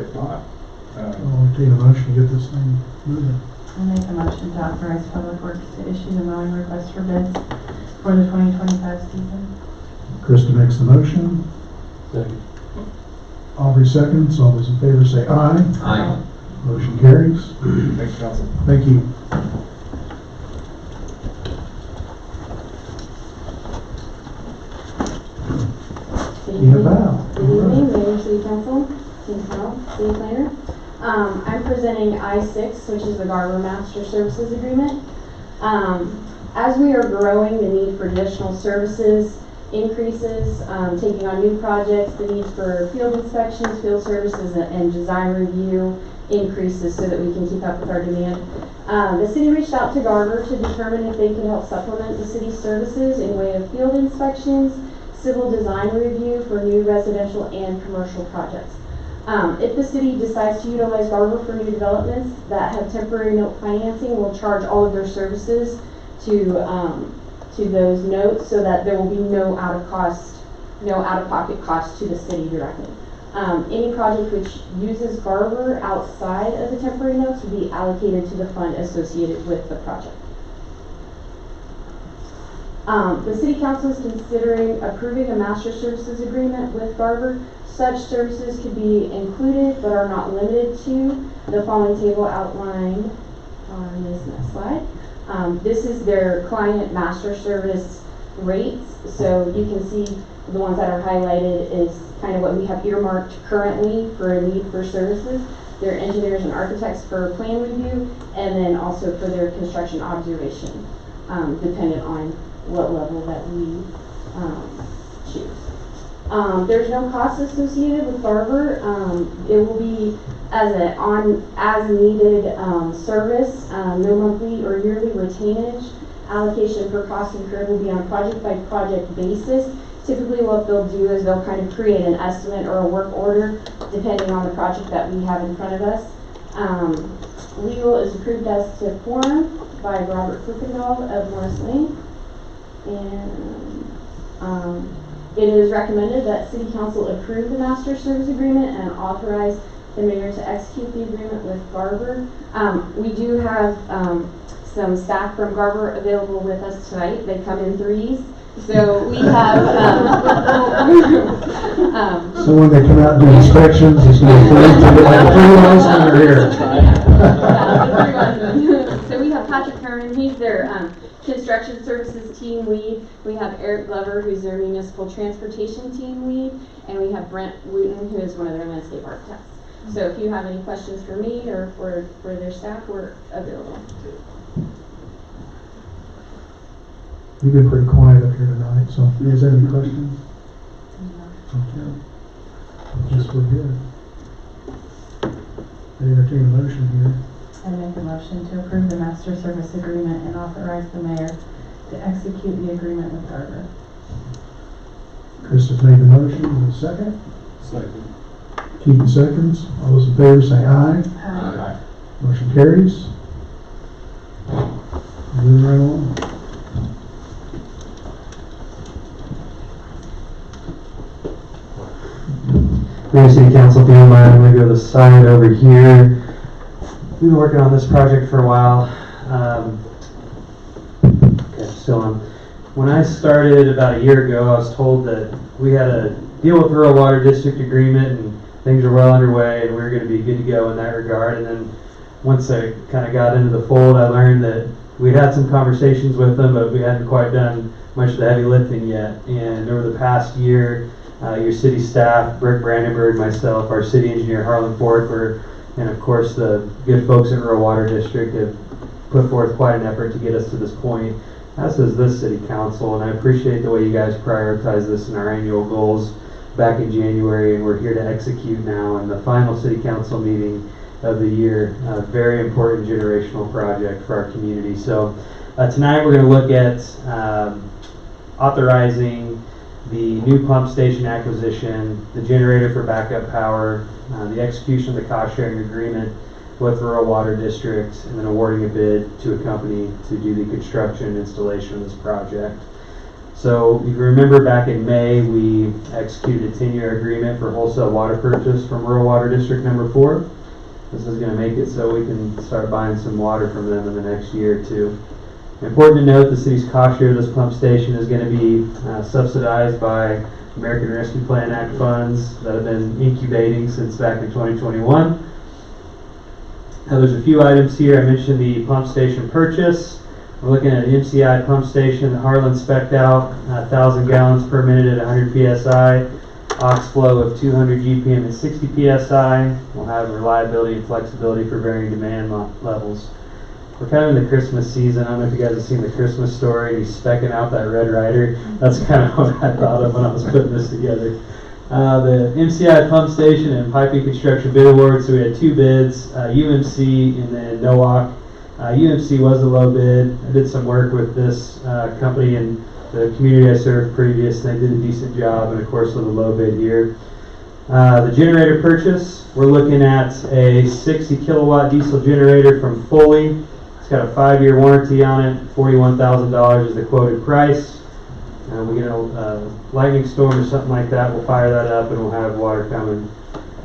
If not, I'll entertain a motion to get this thing moving. I make a motion to authorize Public Works to issue the mowing request for bids for the 2025 season. Krista makes the motion. Second. Aubrey seconds. All those in favor say aye. Aye. Motion carries. thanks, Council. Thank you. Tina Val. Good evening, Mayor, City Council, Tina Val, City Planner. I'm presenting I-6, which is the Garber Master Services Agreement. As we are growing, the need for additional services increases, taking on new projects, the need for field inspections, field services, and design review increases so that we can keep up with our demand. The city reached out to Garber to determine if they could help supplement the city's services in way of field inspections, civil design review for new residential and commercial projects. If the city decides to utilize Garber for new developments that have temporary note financing, we'll charge all of their services to those notes so that there will be no out-of-pocket cost to the city directly. Any project which uses Garber outside of the temporary notes will be allocated to the fund associated with the project. The City Council is considering approving a master services agreement with Garber. Such services could be included but are not limited to the following table outlined on this next slide. This is their client master service rates. So you can see the ones that are highlighted is kind of what we have earmarked currently for a need for services. Their engineers and architects for plan review, and then also for their construction observation, dependent on what level that we choose. There's no cost associated with Garver. It will be as needed service, no monthly or yearly retainage. Allocation for costs incurred will be on a project by project basis. Typically what they'll do is they'll kind of create an estimate or a work order depending on the project that we have in front of us. Legal is approved as to form by Robert Kuykendall of Morris Lane. And it is recommended that City Council approve the master service agreement and authorize the mayor to execute the agreement with Garver. We do have some staff from Garver available with us tonight. They come in threes. So we have, So when they come out and do inspections, it's going to be like 3 months when they're here. So we have Patrick Herman, he's their construction services team lead. We have Eric Glover, who's their municipal transportation team lead. And we have Brent Wooten, who is one of their landscape architects. So if you have any questions for me or for their staff, we're available. You've been pretty quiet up here tonight, so if you guys have any questions? Okay. I guess we're good. I entertain a motion here. I make a motion to approve the master service agreement and authorize the mayor to execute the agreement with Garver. Chris has made the motion. Is there a second? Second. Keaton seconds. All those in favor say aye. Aye. Motion carries. Moving right along. Mayor, City Council, if you don't mind, I'm going to go to the side over here. We've been working on this project for a while. Okay, still on. When I started about a year ago, I was told that we had a deal with Rural Water District agreement and things are well underway and we were going to be good to go in that regard. And then once I kind of got into the fold, I learned that we'd had some conversations with them, but we hadn't quite done much of the heavy lifting yet. And over the past year, your city staff, Rick Brandenburg, myself, our city engineer Harlan Ford, and of course the good folks at Rural Water District have put forth quite an effort to get us to this point, as does this city council. And I appreciate the way you guys prioritize this in our annual goals back in January, and we're here to execute now in the final city council meeting of the year. A very important generational project for our community. So tonight we're going to look at authorizing the new pump station acquisition, the generator for backup power, the execution of the cost sharing agreement with Rural Water District, and then awarding a bid to a company to do the construction and installation of this project. So if you remember back in May, we executed a 10-year agreement for wholesale water purchase from Rural Water District number 4. This is going to make it so we can start buying some water from them in the next year or two. Important to note, the city's cost share of this pump station is going to be subsidized by American Rescue Plan Act funds that have been incubating since back in 2021. Now there's a few items here. I mentioned the pump station purchase. We're looking at an MCI pump station that Harlan spec'd out, 1,000 gallons per minute at 100 psi, aux flow of 200 GPM at 60 psi. We'll have reliability and flexibility for varying demand levels. We're kind of in the Christmas season. I don't know if you guys have seen The Christmas Story. He's specking out that Red Ryder. That's kind of what I thought of when I was putting this together. The MCI pump station and piping construction bid award. So we had 2 bids, UMC and then NOAC. UMC was the low bid. I did some work with this company in the community I served previous. They did a decent job, and of course with a low bid here. The generator purchase, we're looking at a 60 kilowatt diesel generator from Foley. It's got a 5-year warranty on it. $41,000 is the quoted price. We get a lightning storm or something like that, we'll fire that up and we'll have water coming.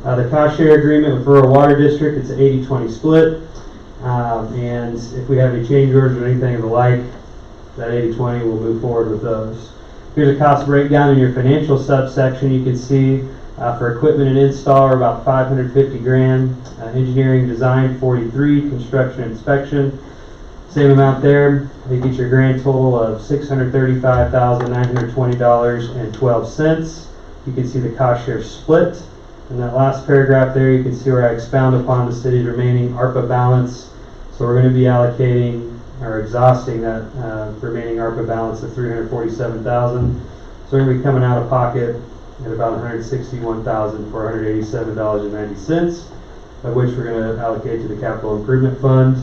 The cost share agreement with Rural Water District, it's an 80-20 split. And if we have any change orders or anything of the like, that 80-20 will move forward with those. Here's a cost breakdown in your financial subsection. You can see for equipment and install are about $550,000. Engineering design 43, construction and inspection, same amount there. You get your grand total of $635,920.12. You can see the cost share split. In that last paragraph there, you can see where I expound upon the city's remaining ARPA balance. So we're going to be allocating or exhausting that remaining ARPA balance of $347,000. So we're going to be coming out of pocket at about $161,487.90, of which we're going to allocate to the capital improvement fund.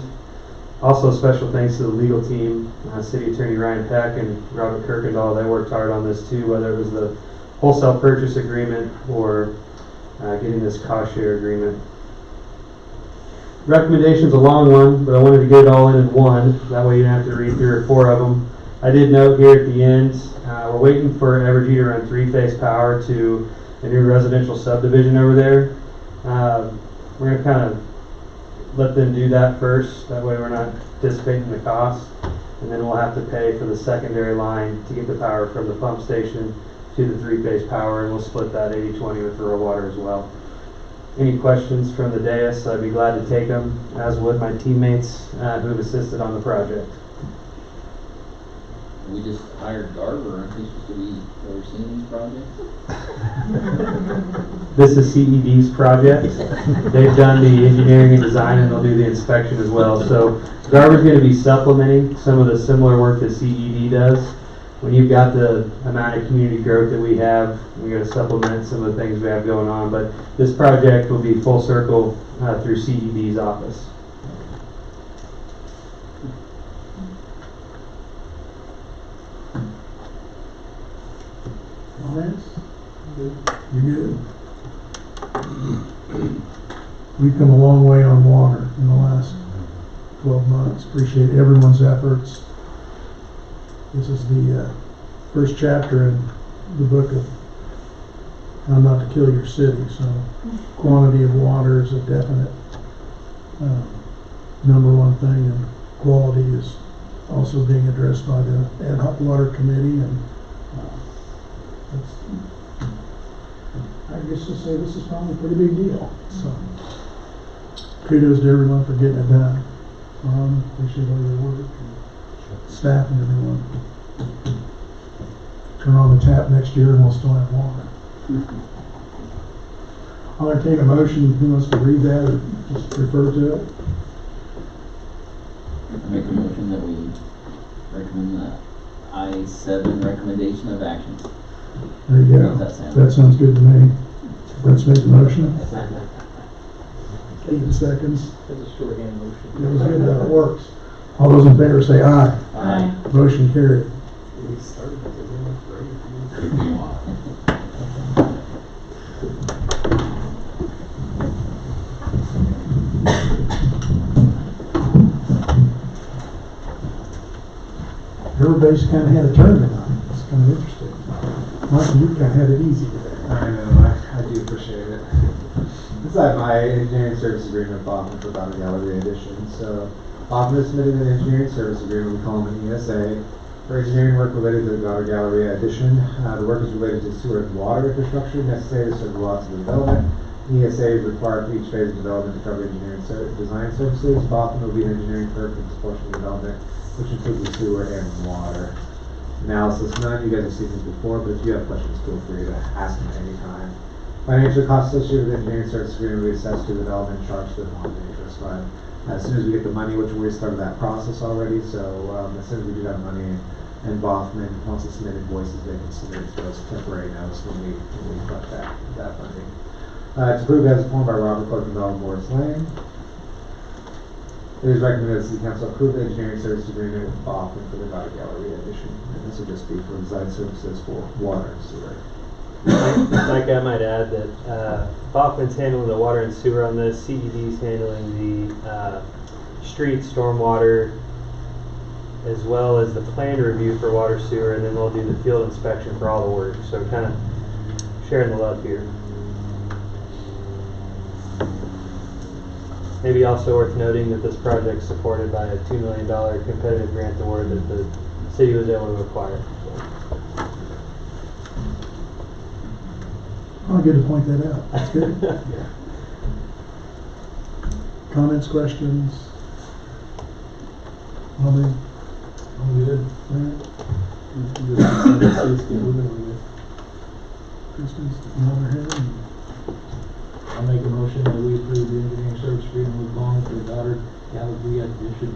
Also, special thanks to the legal team, City Attorney Ryan Peck and Robert Kirkendall. They worked hard on this too, whether it was the wholesale purchase agreement or getting this cost share agreement. Recommendation's a long one, but I wanted to get it all in one. That way you don't have to read 3 or 4 of them. I did note here at the end, we're waiting for Evergy to run 3-phase power to a new residential subdivision over there. We're going to kind of let them do that first. That way we're not anticipating the cost. And then we'll have to pay for the secondary line to get the power from the pump station to the 3-phase power, and we'll split that 80-20 with rural water as well. Any questions from the dais? I'd be glad to take them, as would my teammates who have assisted on the project. We just hired Garver, aren't they supposed to be overseeing these projects? This is CED's project. They've done the engineering and design, and they'll do the inspection as well. So Garver's going to be supplementing some of the similar work that CED does. When you've got the amount of community growth that we have, we got to supplement some of the things we have going on. But this project will be full circle through CED's office. Comments? You good? We've come a long way on water in the last 12 months. Appreciate everyone's efforts. This is the first chapter in the book of How Not to Kill Your City. So quantity of water is a definite #1 thing, and quality is also being addressed by the Ad Hoc Water Committee. And I guess to say this is probably a pretty big deal. So kudos to everyone for getting it done. Appreciate all your work, and staff and everyone. Turn on the tap next year and we'll still have water. I'll entertain a motion. Who wants to read that or just refer to it? I make a motion that we recommend the I-7 recommendation of action. There you go. That sounds good to me. Let's make the motion. Keith seconds. That's a shorthand motion. It was good that it works. All those in favor say aye. Aye. Motion carried. We started with the Everybody's kind of had a turn tonight. It's kind of interesting. Michael, you kind of had it easy today. I know, I do appreciate it. This is my engineering service agreement with Baughman for Goddard Gallery Edition. So Baughman has submitted an engineering service agreement, we call them an ESA, for engineering work related to the Goddard Gallery Edition. The work is related to sewer and water infrastructure necessary to serve the lots of development. ESA is required for each phase of development to cover engineering design services. Baughman will be an engineering firm for this portion of development, which includes the sewer and water analysis. None of you guys have seen this before, but if you have questions, feel free to ask them at any time. Financial costs associated with engineering service agreement will be assessed to the development charge to the bond interest fund. As soon as we get the money, which we started that process already, so as soon as we do have money, and Baughman wants to submit invoices, they can submit it to us temporary notice when we collect that funding. It's approved as a form by Robert Kirkendall and Morris Lane. It is recommended that the City Council approve the engineering service agreement with Baughman for the Goddard Gallery Edition. And this will just be for design services for water and sewer. Mike, I might add that Baughman's handling the water and sewer on this. CED's handling the street stormwater, as well as the plan review for water sewer, and then they'll do the field inspection for all the work. So kind of sharing the love here. Maybe also worth noting that this project is supported by a $2 million competitive grant award that the city was able to acquire. Oh, good to point that out. That's good. Yeah. Comments, questions? All good. Kristen's nodding her head. I'll make a motion that we approve the engineering service agreement with Bond for the Goddard Gallery Edition.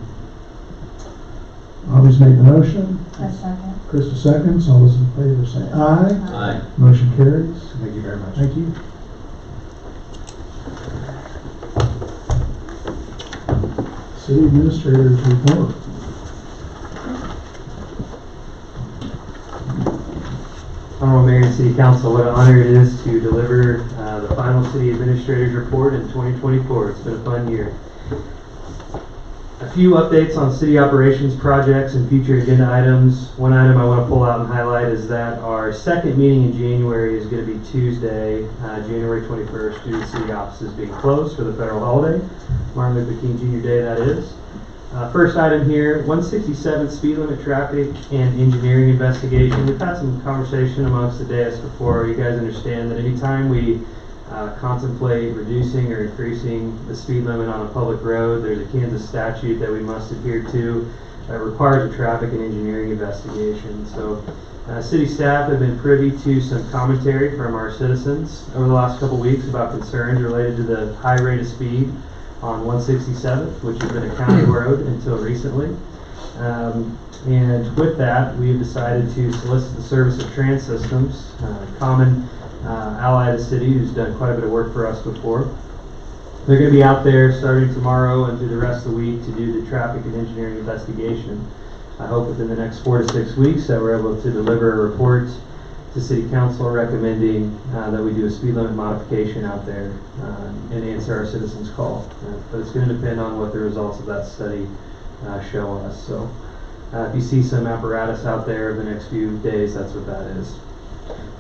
Bobby's made the motion. A second. Krista seconds. All those in favor say aye. Aye. Motion carries. Thank you very much. Thank you. City Administrator's report. Honorable Mayor and City Council, what an honor it is to deliver the final City Administrator's report in 2024. It's been a fun year. A few updates on city operations projects and future agenda items. One item I want to pull out and highlight is that our second meeting in January is going to be Tuesday, January 21st, due to city offices being closed for the federal holiday. Martin Luther King Jr. Day, that is. First item here, 167 speed limit traffic and engineering investigation. We've had some conversation amongst the dais before. You guys understand that anytime we contemplate reducing or increasing the speed limit on a public road, there's a Kansas statute that we must adhere to that requires a traffic and engineering investigation. So city staff have been privy to some commentary from our citizens over the last couple weeks about concerns related to the high rate of speed on 167th, which has been a county road until recently. And with that, we have decided to solicit the service of Trans Systems, common ally of the city who's done quite a bit of work for us before. They're going to be out there starting tomorrow and through the rest of the week to do the traffic and engineering investigation. I hope within the next 4 to 6 weeks that we're able to deliver a report to City Council recommending that we do a speed limit modification out there and answer our citizens' call. But it's going to depend on what the results of that study show us. So if you see some apparatus out there over the next few days, that's what that is.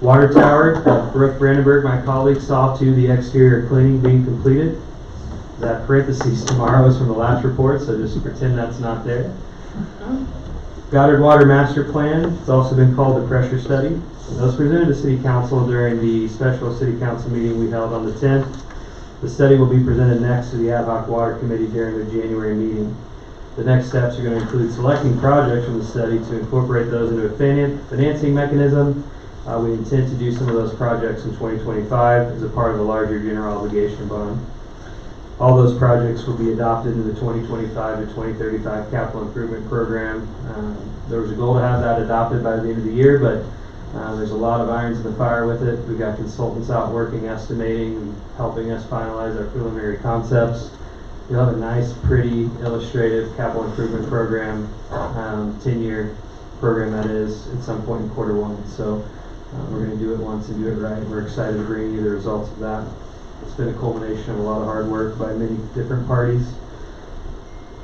Water tower, Brooke Brandenburg, my colleague, saw to the exterior cleaning being completed. That parentheses tomorrow is from the last report, so just pretend that's not there. Goddard Water Master Plan, it's also been called the pressure study. That was presented to City Council during the special City Council meeting we held on the 10th. The study will be presented next to the Ad hoc Water Committee during the January meeting. The next steps are going to include selecting projects from the study to incorporate those into a financing mechanism. We intend to do some of those projects in 2025 as a part of a larger general obligation bond. All those projects will be adopted in the 2025 to 2035 capital improvement program. There was a goal to have that adopted by the end of the year, but there's a lot of irons in the fire with it. We've got consultants out working, estimating, and helping us finalize our preliminary concepts. You'll have a nice, pretty, illustrative capital improvement program, 10-year program that is, at some point in Q1. So we're going to do it once and do it right. We're excited to bring you the results of that. It's been a culmination of a lot of hard work by many different parties.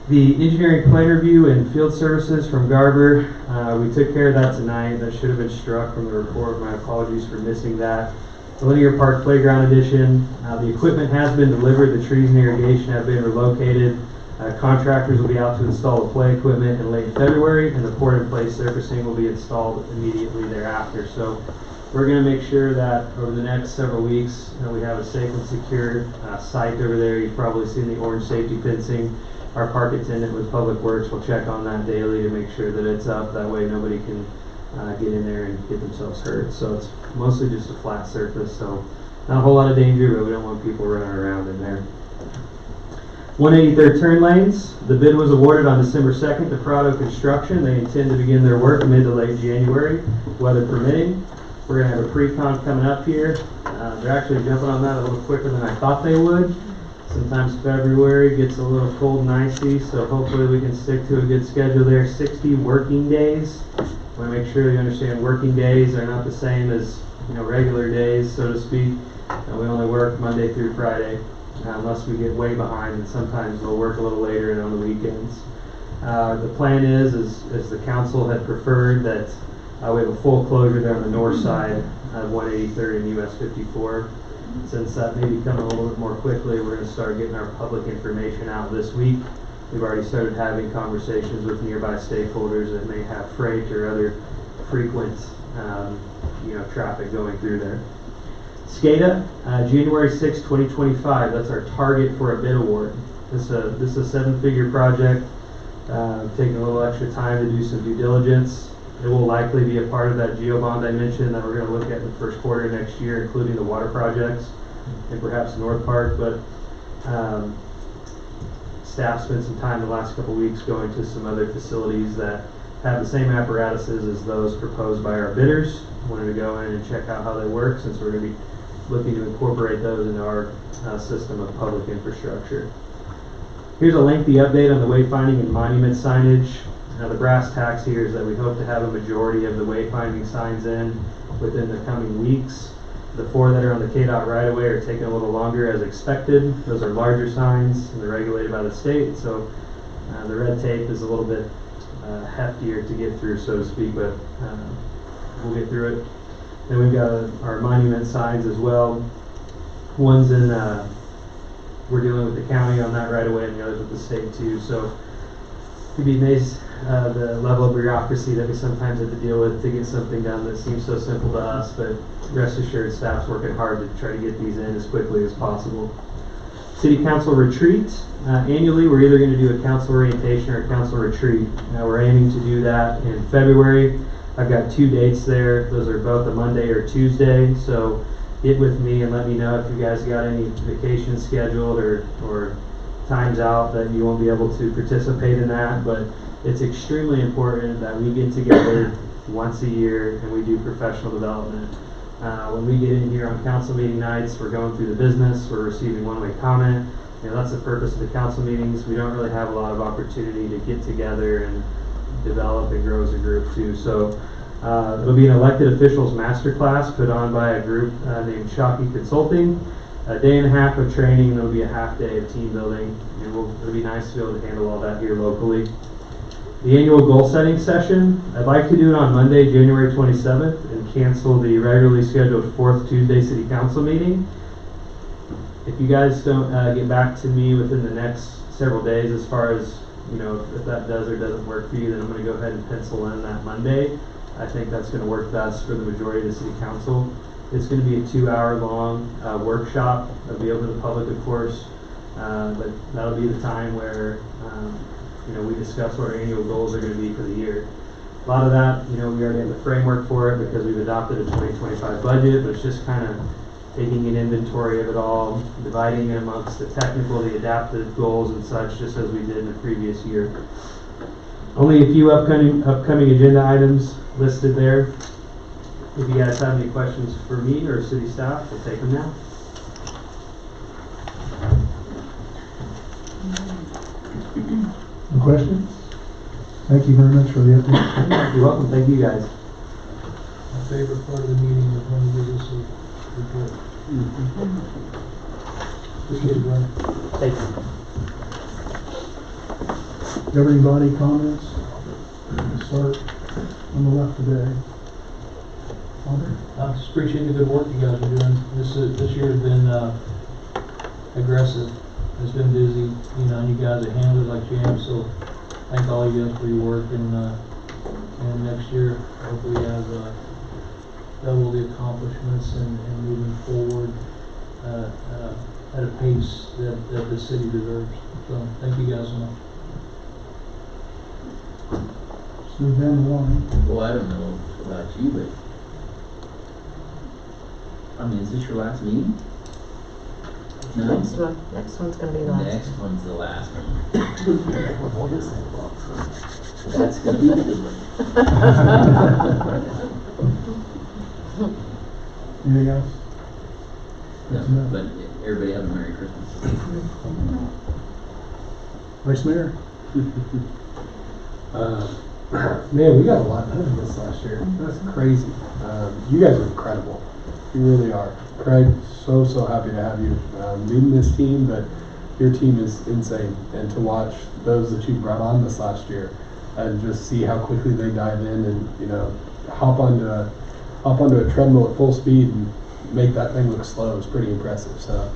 The engineering plan review and field services from Garber, we took care of that tonight. That should have been struck from the report. My apologies for missing that. The Linear Park Playground Edition, the equipment has been delivered. The trees and irrigation have been relocated. Contractors will be out to install the play equipment in late February, and the pour-in-place surfacing will be installed immediately thereafter. So we're going to make sure that over the next several weeks we have a safe and secure site over there. You've probably seen the orange safety fencing. Our park attendant with Public Works will check on that daily to make sure that it's up. That way nobody can get in there and get themselves hurt. So it's mostly just a flat surface, so not a whole lot of danger, but we don't want people running around in there. 183rd turn lanes. The bid was awarded on December 2nd to Prado Construction. They intend to begin their work mid to late January, weather permitting. We're going to have a pre-con coming up here. They're actually jumping on that a little quicker than I thought they would. Sometimes February gets a little cold and icy, so hopefully we can stick to a good schedule there. 60 working days. I want to make sure you understand working days are not the same as regular days, so to speak. We only work Monday through Friday, unless we get way behind, and sometimes we'll work a little later and on the weekends. The plan is, as the council had preferred, that we have a full closure there on the north side of 183rd and US 54. Since that may be coming a little bit more quickly, we're going to start getting our public information out this week. We've already started having conversations with nearby stakeholders that may have freight or other frequent traffic going through there. SCADA, January 6, 2025. That's our target for a bid award. This is a 7-figure project. Taking a little extra time to do some due diligence. It will likely be a part of that GeoBond I mentioned that we're going to look at in the first quarter next year, including the water projects and perhaps North Park. But staff spent some time the last couple weeks going to some other facilities that have the same apparatuses as those proposed by our bidders. Wanted to go in and check out how they work, since we're going to be looking to incorporate those into our system of public infrastructure. Here's a lengthy update on the wayfinding and monument signage. The brass tacks here is that we hope to have a majority of the wayfinding signs in within the coming weeks. The 4 that are on the KDOT right-of-way are taking a little longer as expected. Those are larger signs and they're regulated by the state, so the red tape is a little bit heftier to get through, so to speak, but we'll get through it. Then we've got our monument signs as well. One's in, we're dealing with the county on that right-of-way, and the other's with the state too, so you'd be amazed the level of bureaucracy that we sometimes have to deal with to get something done that seems so simple to us, but rest assured staff's working hard to try to get these in as quickly as possible. City Council retreat. Annually, we're either going to do a council orientation or a council retreat. Now we're aiming to do that in February. I've got 2 dates there. Those are both a Monday or Tuesday, so get with me and let me know if you guys got any vacations scheduled or times out that you won't be able to participate in that, but it's extremely important that we get together once a year and we do professional development. When we get in here on council meeting nights, we're going through the business, we're receiving one-way comment. That's the purpose of the council meetings. We don't really have a lot of opportunity to get together and develop and grow as a group too. So it'll be an elected officials masterclass put on by a group named Shockey Consulting. A day and a half of training, and it'll be a half day of team building, and it'll be nice to be able to handle all that here locally. The annual goal setting session, I'd like to do it on Monday, January 27th, and cancel the regularly scheduled 4th Tuesday City Council meeting. If you guys don't get back to me within the next several days as far as, if that does or doesn't work for you, then I'm going to go ahead and pencil in that Monday. I think that's going to work best for the majority of the City Council. It's going to be a 2-hour-long workshop. It'll be open to the public, of course, but that'll be the time where we discuss what our annual goals are going to be for the year. A lot of that, we already have the framework for it because we've adopted a 2025 budget, but it's just kind of taking an inventory of it all, dividing it amongst the technical, the adaptive goals and such, just as we did in the previous year. Only a few upcoming agenda items listed there. If you guys have any questions for me or city staff, we'll take them now. No questions? Thank you very much for the update. You're welcome. Thank you guys. My favorite part of the meeting is when you give us a report. Just get it right. Thank you. Governing body comments? We'll start on the left today. I just appreciate the good work you guys are doing. This year has been aggressive. It's been busy, and you guys have handled it like champs. So thank all of you guys for your work. And next year, hopefully, we have double the accomplishments and moving forward at a pace that the city deserves. So thank you guys so much. So Ben Warren. Well, I don't know about you, but is this your last meeting? No. Next one's gonna be the last. Next one's the last one. What is that box? That's gonna be a good one. Anything else? No, but everybody have a Merry Christmas. Vice Mayor? Man, we got a lot done this last year. That's crazy. You guys are incredible. You really are. Craig, so happy to have you leading this team, but your team is insane. And to watch those that you brought on this last year and just see how quickly they dive in and, hop onto a treadmill at full speed and make that thing look slow is pretty impressive. So,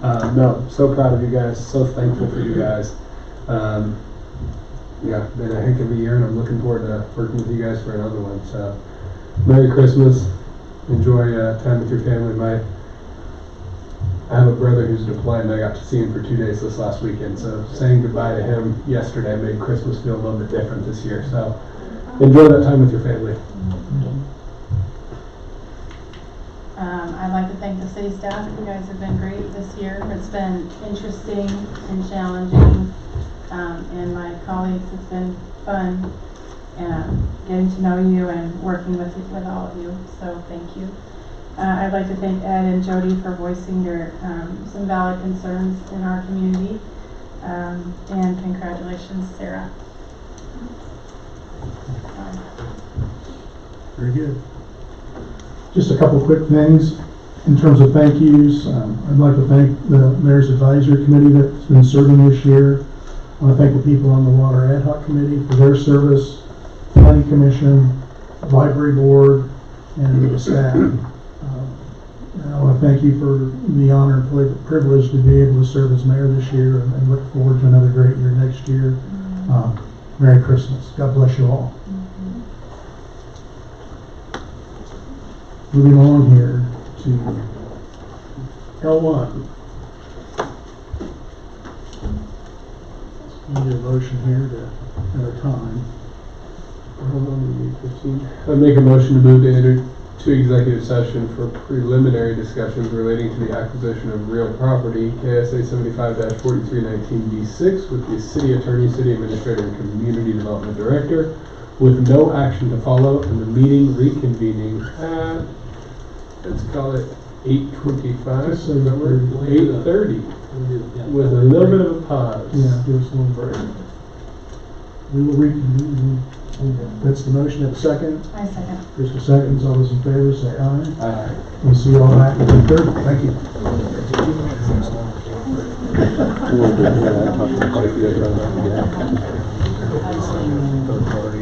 no, so proud of you guys. So thankful for you guys. Been a heck of a year, and I'm looking forward to working with you guys for another one. So, Merry Christmas. Enjoy time with your family. I have a brother who's deployed, and I got to see him for 2 days this last weekend. So, saying goodbye to him yesterday made Christmas feel a little bit different this year. So, enjoy that time with your family. I'd like to thank the city staff. You guys have been great this year. It's been interesting and challenging. and my colleagues. It's been fun getting to know you and working with all of you, so thank you. I'd like to thank Ed and Jody for voicing your some valid concerns in our community, and congratulations, Sarah. Very good. Just a couple quick things in terms of thank yous. I'd like to thank the Mayor's Advisory Committee that's been serving this year. I want to thank the people on the Water Ad Hoc Committee for their service, Planning Commission, Library Board, and the staff. And I want to thank you for the honor and privilege to be able to serve as mayor this year, and look forward to another great year next year. Merry Christmas. God bless you all. Moving on here to L1. Need a motion here at a time. Hold on, 15. I make a motion to move to enter to executive session for preliminary discussions relating to the acquisition of real property, KSA 75-4319B6, with the city attorney, city administrator, and community development director, with no action to follow, and the meeting reconvening at, let's call it 8:25, Just say 8:30, with a little bit of a pause. Yeah, give us a little break. We will reconvene. That's the motion. At second. I second. Krista seconds. All those in favor say aye. Aye. We'll see you all back at 8:30. Thank you. Third party.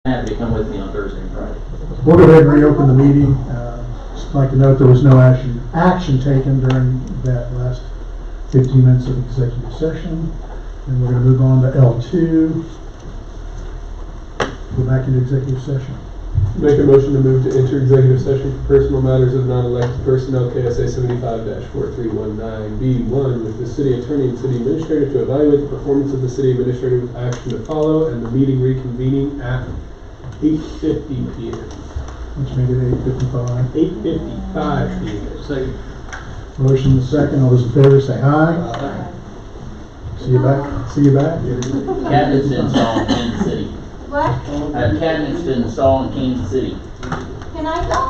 happy to come with me on Thursday and Friday. We'll go ahead and reopen the meeting. Just like to note there was no action taken during that last 15 minutes of executive session. And we're going to move on to L2. Go back into executive session. Make a motion to move to enter executive session for personal matters of non-elected personnel, KSA 75-4319B1, with the city attorney and city administrator to evaluate the performance of the city administrator with action to follow, and the meeting reconvening at 8:50 p.m. Which made it 8:55. 8:55 p.m. Second. Motion is second. All those in favor say aye. See you back. See you back. Cabinets to install in Kansas City. What? I have cabinets to install in Kansas City. Can I go?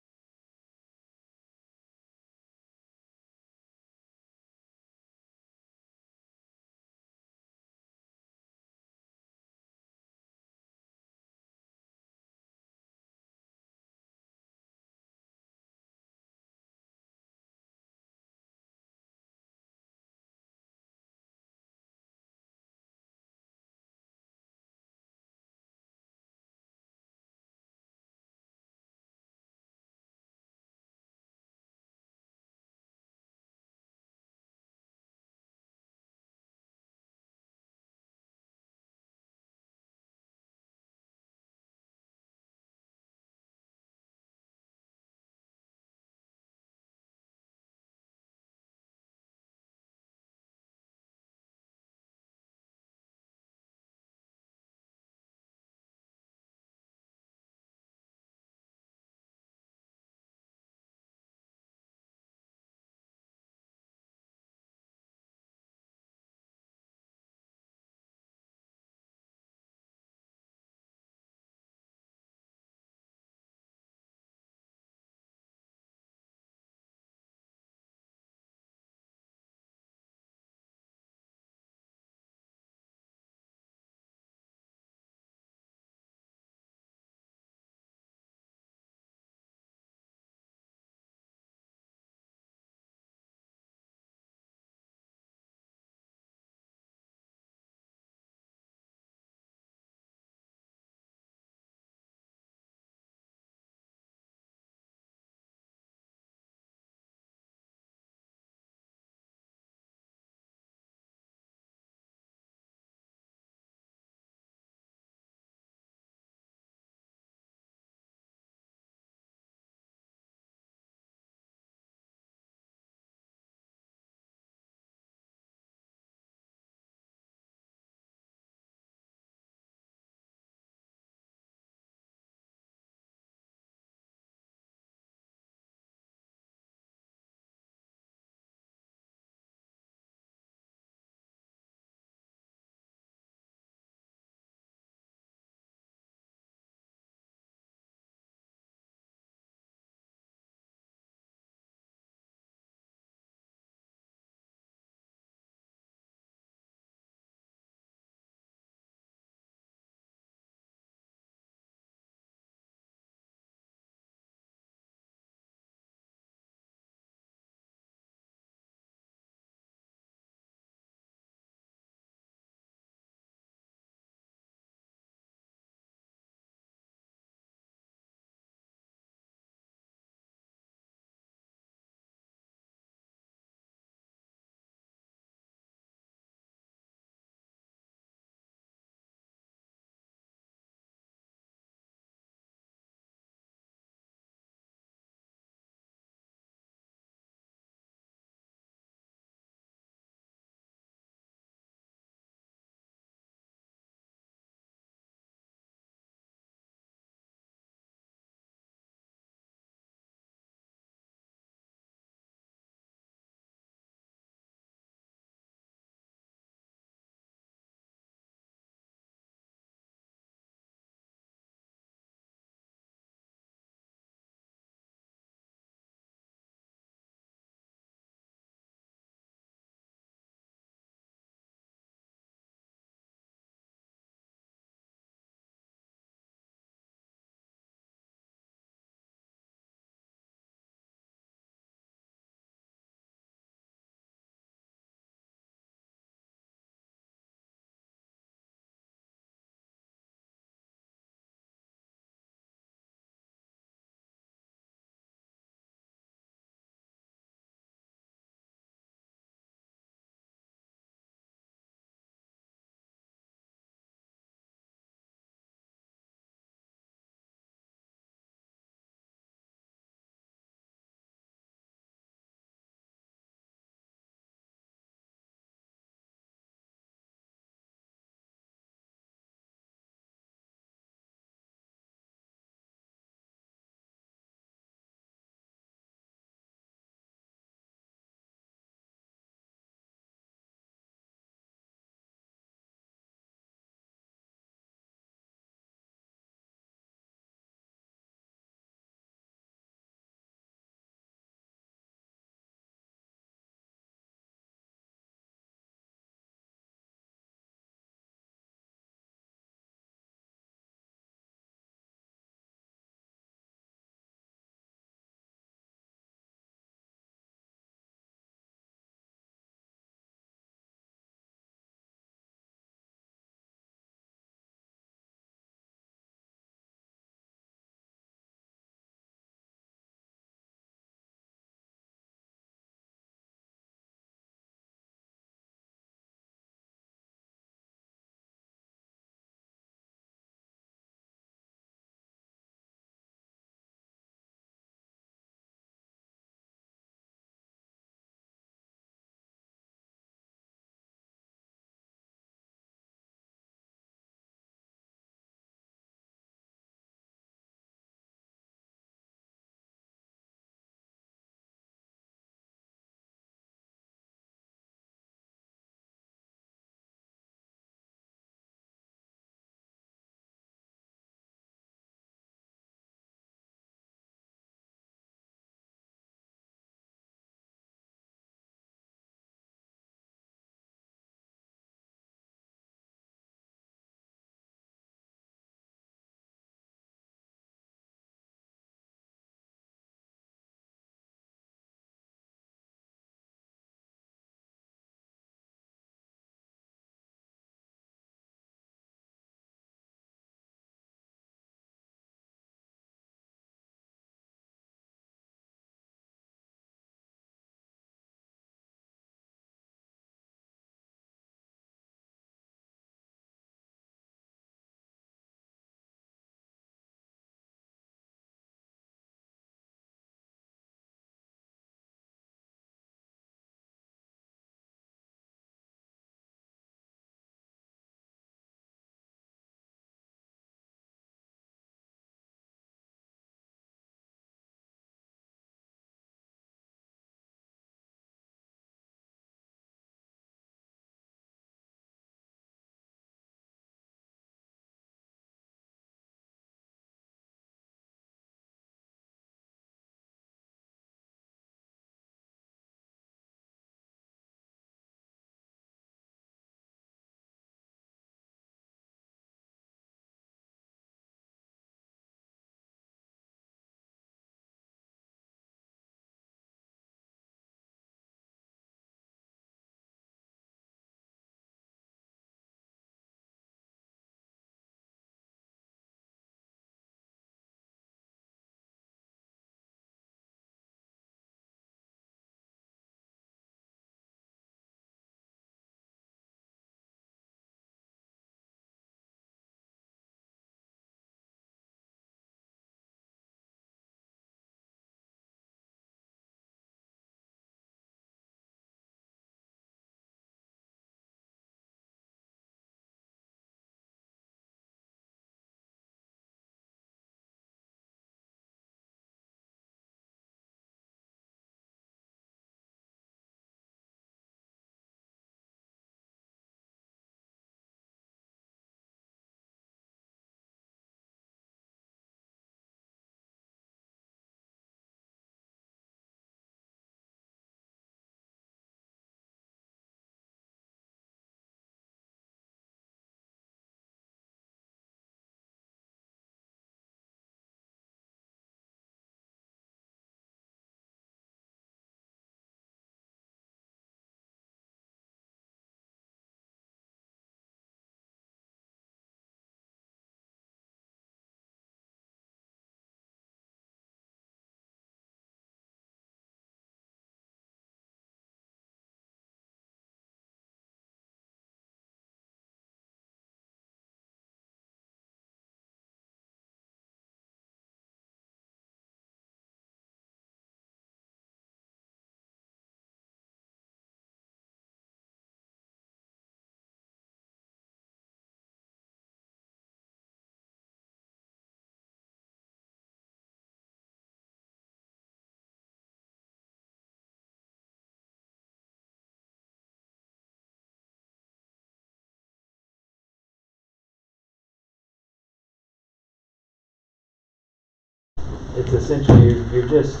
it's essentially, you're just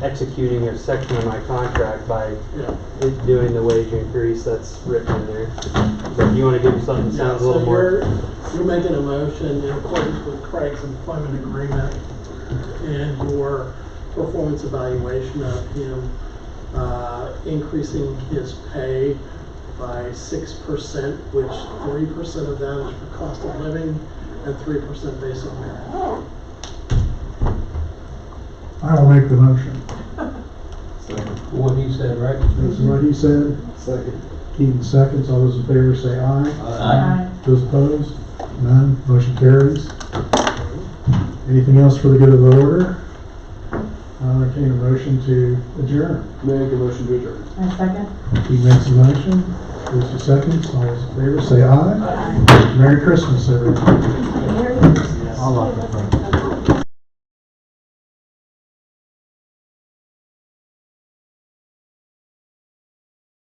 executing a section of my contract by it doing the wage increase that's written in there. But you wanna give me something that Yeah, sounds a little so more? you're making a motion in accordance with Craig's employment agreement and your performance evaluation of him, increasing his pay by 6%, which 3% of that is for cost of living and 3% based on merit. I will make the motion. What he said, right? This is what he said. Second. Keaton seconds. All those in favor say aye. Aye. Those opposed? None. Motion carries. Anything else for the good of the order? I'll entertain a motion to adjourn. Make a motion to adjourn. My second. Keaton makes a motion. Christie seconds. All those in favor say aye. Merry Christmas, everyone. I'll lock the front.